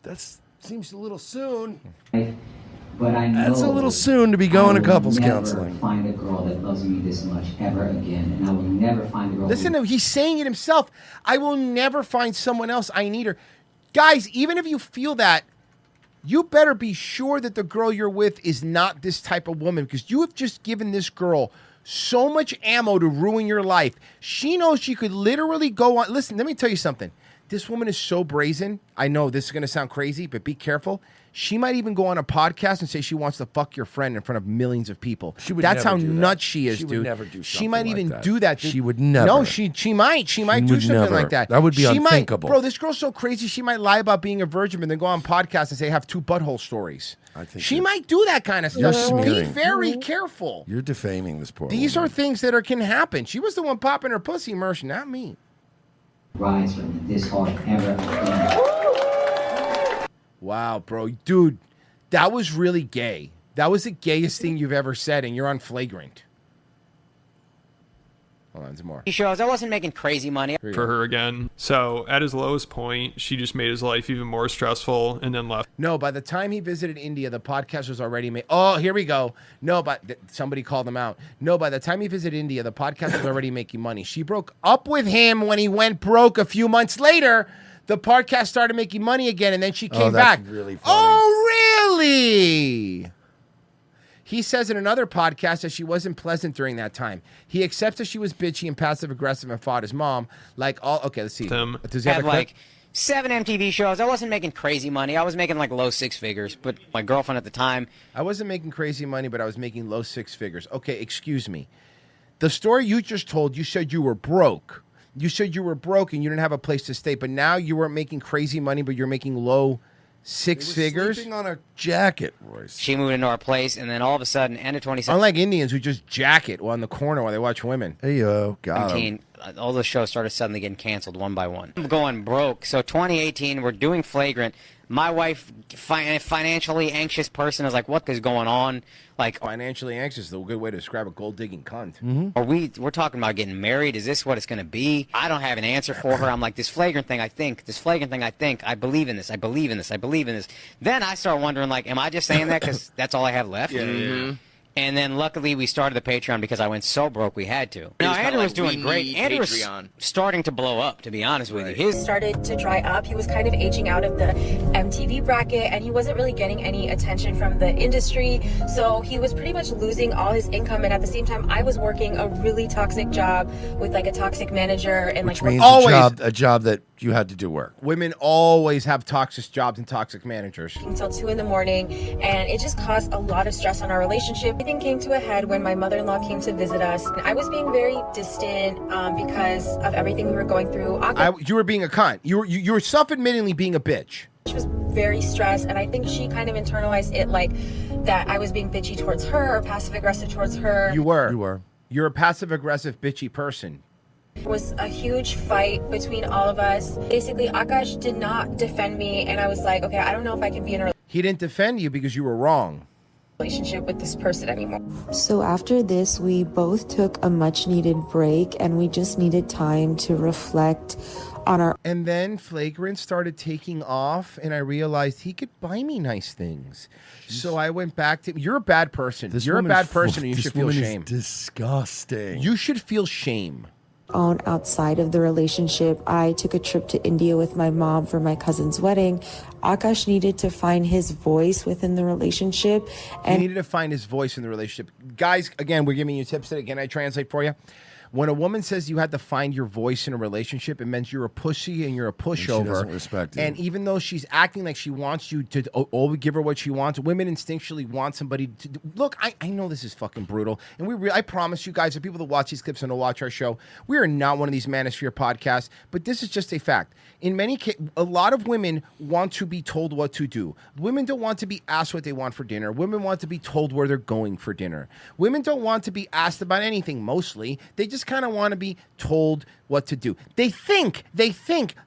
That seems a little soon. But I know That's a little soon to be going to couples counseling. I will never find a girl that loves me this much ever again, and I will never find a girl. Listen to him. He's saying it himself. I will never find someone else. I need her. Guys, even if you feel that, you better be sure that the girl you're with is not this type of woman, because you have just given this girl so much ammo to ruin your life. She knows she could literally go on. Listen, let me tell you something. This woman is so brazen. I know this is going to sound crazy, but be careful. She might even go on a podcast and say she wants to fuck your friend in front of millions of people. That's how nuts she is, She dude. would never do She something might like even that. do that. Dude. She would never. No, she might. She might do would something never. like that. That would be she unthinkable. Might, bro, this girl's so crazy. She might lie about being a virgin, but then go on podcasts and say have 2 butthole stories. I think she might do that kind of You're stuff. Be smearing. very careful. You're defaming this poor These woman. are things that can happen. She was the one popping her pussy, Mersh, not me. rise from me this hard ever again. Wow, bro. Dude, that was really gay. That was the gayest thing you've ever said, and you're on flagrant. Hold on, some more. Shows I wasn't making crazy money For her again. So at his lowest point, she just made his life even more stressful and then left. No, by the time he visited India, the podcast was already made. Oh, here we go. No, but somebody called him out. No, by the time he visited India, the podcast was already making money. She broke up with him when he went broke a few months later. The podcast started making money again, and then she came back. Really funny. Oh, really? He says in another podcast that she wasn't pleasant during that time. He accepts that she was bitchy and passive aggressive and fought his mom. Like all. Okay, let's see. Does he have had a clip? like 7 MTV shows. I wasn't making crazy money. I was making like low 6 figures, but my girlfriend at the time. I wasn't making crazy money, but I was making low 6 figures. Okay, excuse me. The story you just told, you said you were broke. You said you were broke and you didn't have a place to stay, but now you weren't making crazy money, but you're making low 6 figures. Sleeping on a jacket, Royce. She moved into our place, and then all of a sudden, end of 2017. Unlike Indians who just jacket on the corner while they watch women. Hey, yo, got him. All the shows started suddenly getting canceled one by one. I'm going broke. So 2018, we're doing Flagrant. My wife, financially anxious person, is like, what is going on? Like, financially anxious is a good way to describe a gold-digging cunt. We're talking about getting married. Is this what it's going to be? I don't have an answer for her. I'm like, this flagrant thing, I think. This flagrant thing, I think. I believe in this. I believe in this. I believe in this. Then I start wondering, like, am I just saying that because that's all I have left? Yeah. And then luckily we started the Patreon because I went so broke we had to. No, Andrew was doing great. Andrew was starting to blow up, to be honest with you. His started to dry up. He was kind of aging out of the MTV bracket, and he wasn't really getting any attention from the industry. So he was pretty much losing all his income. And at the same time, I was working a really toxic job with like a toxic manager and Which like means a job that you had to do work. Women always have toxic jobs and toxic managers. Until 2 a.m, and it just caused a lot of stress on our relationship. Everything came to a head when my mother-in-law came to visit us. And I was being very distant because of everything we were going through. You were being a cunt. You were self-admittingly being a bitch. She was very stressed, and I think she kind of internalized it like that I was being bitchy towards her or passive-aggressive towards her. You were. You're a passive-aggressive, bitchy person. It was a huge fight between all of us. Basically, Akash did not defend me, and I was like, okay, I don't know if I can be in a He didn't defend you because you were wrong. relationship with this person anymore. So after this, we both took a much needed break, and we just needed time to reflect on our. And then Flagrant started taking off, and I realized he could buy me nice things. So I went back to. You're a bad person. You're a bad person, and you should feel shame. Disgusting. You should feel shame. On outside of the relationship, I took a trip to India with my mom for my cousin's wedding. Akash needed to find his voice within the relationship, He needed to find his voice in the relationship. Guys, again, we're giving you tips today. Again, I translate for you. When a woman says you had to find your voice in a relationship, it means you're a pussy and you're a pushover. she doesn't respect you. And even though she's acting like she wants you to always give her what she wants, women instinctually want somebody to look. I know this is fucking brutal, and I promise you guys, the people that watch these clips and will watch our show, we are not one of these manosphere podcasts, but this is just a fact. In many cases, a lot of women want to be told what to do. Women don't want to be asked what they want for dinner. Women want to be told where they're going for dinner. Women don't want to be asked about anything, mostly. They just kind of want to be told what to do. They think,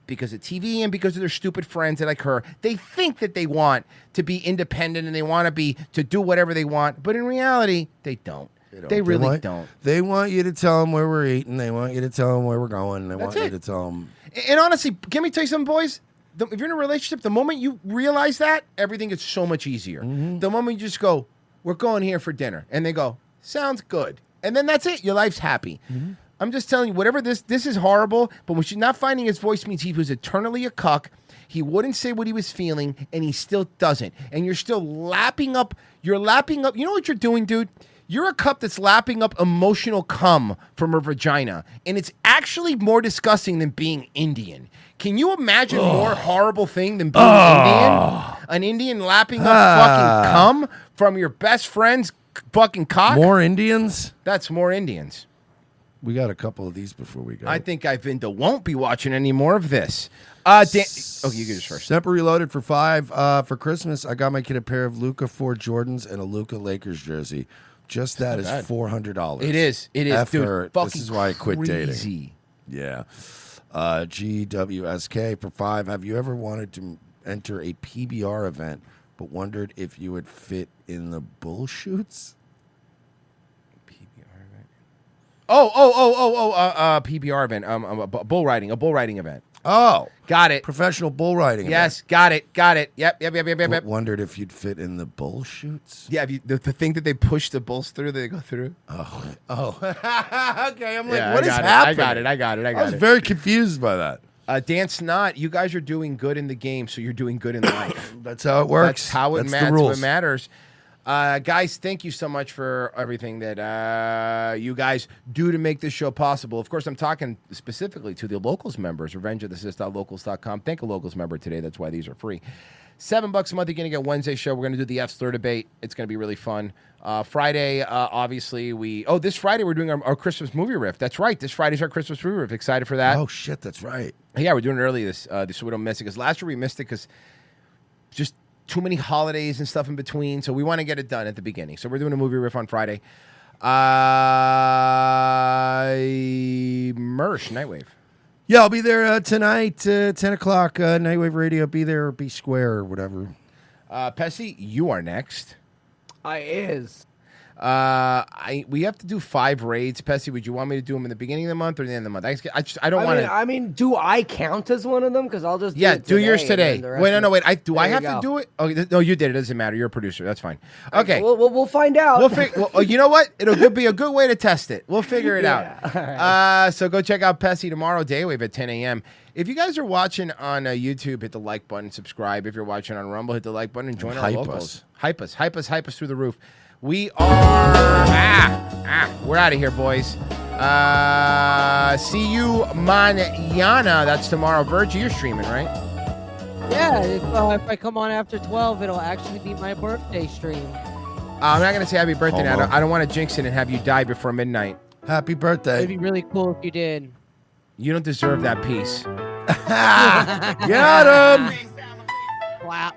because of TV and because of their stupid friends like her, they think that they want to be independent and they want to do whatever they want. But in reality, they don't. They really don't. They want you to tell them where we're eating. They want you to tell them where we're going. They That's want it. you to tell them. And honestly, can we tell you something, boys? If you're in a relationship, the moment you realize that, everything gets so much easier. The moment you just go, we're going here for dinner. And they go, sounds good. And then that's it. Your life's happy. I'm just telling you, whatever this is horrible, but when she's not finding his voice means he was eternally a cuck. He wouldn't say what he was feeling, and he still doesn't. And you're still lapping up. You know what you're doing, dude? You're a cup that's lapping up emotional cum from her vagina. And it's actually more disgusting than being Indian. Can you imagine a more horrible thing than being Indian? An Indian lapping up fucking cum from your best friend's fucking cock? More Indians? That's more Indians. We got a couple of these before we go. I think Ivinda won't be watching any more of this. You get this first. Semper Reloaded for $5. For Christmas, I got my kid a pair of Luka 4 Jordans and a Luka Lakers jersey. Just that is $400. It is. It is, dude. This is why I quit dating. Crazy. Yeah. GWSK for $5. Have you ever wanted to enter a PBR event but wondered if you would fit in the bull shoots? PBR event. A bull riding event. Oh, got it. Professional bull riding. Yes, got it. Yep. Wondered if you'd fit in the bull shoots. Yeah, the thing that they push the bulls through, they go through. Oh. Okay, I'm like, Yeah, what is I happening? I got it. I was very confused by that. Dan Snot, you guys are doing good in the game, so you're doing good in life. That's how it works. That's how it That's the rules. matters. Guys, thank you so much for everything that you guys do to make this show possible. Of course, I'm talking specifically to the Locals members, revengeofthesist.locals.com. Thank a Locals member today. That's why these are free. $7 a month, you're going to get Wednesday show. We're going to do the F slur debate. It's going to be really fun. Friday, obviously, this Friday we're doing our Christmas movie riff. That's right. This Friday's our Christmas movie riff. Excited for that. Oh, shit, that's right. Yeah, we're doing it early so we don't miss it. Because last year we missed it because just too many holidays and stuff in between. So we want to get it done at the beginning. So we're doing a movie riff on Friday. Mersh, Nightwave. Yeah, I'll be there tonight, 10 o'clock, Nightwave Radio. Be there or be square or whatever. Pessy, you are next. I is. We have to do 5 raids. Pessy, would you want me to do them in the beginning of the month or the end of the month? I don't want to. I mean, do I count as one of them? Because I'll just do yours today. Wait, no. Wait, do I have to do it? Oh, no, you did. It doesn't matter. You're a producer. That's fine. Okay, we'll find out. You know what? It'll be a good way to test it. We'll figure it out. So go check out Pessy tomorrow, Daywave at 10 a.m. If you guys are watching on YouTube, hit the like button, subscribe. If you're watching on Rumble, hit the like button and join our locals. Hype us through the roof. We are we're out of here, boys. See you mañana. That's tomorrow. Virgie, you're streaming, right? Yeah, if I come on after 12, it'll actually be my birthday stream. I'm not gonna say happy birthday now. I don't want to jinx it and have you die before midnight. Happy birthday. It'd be really cool if you did. You don't deserve that piece. Got him. Wow.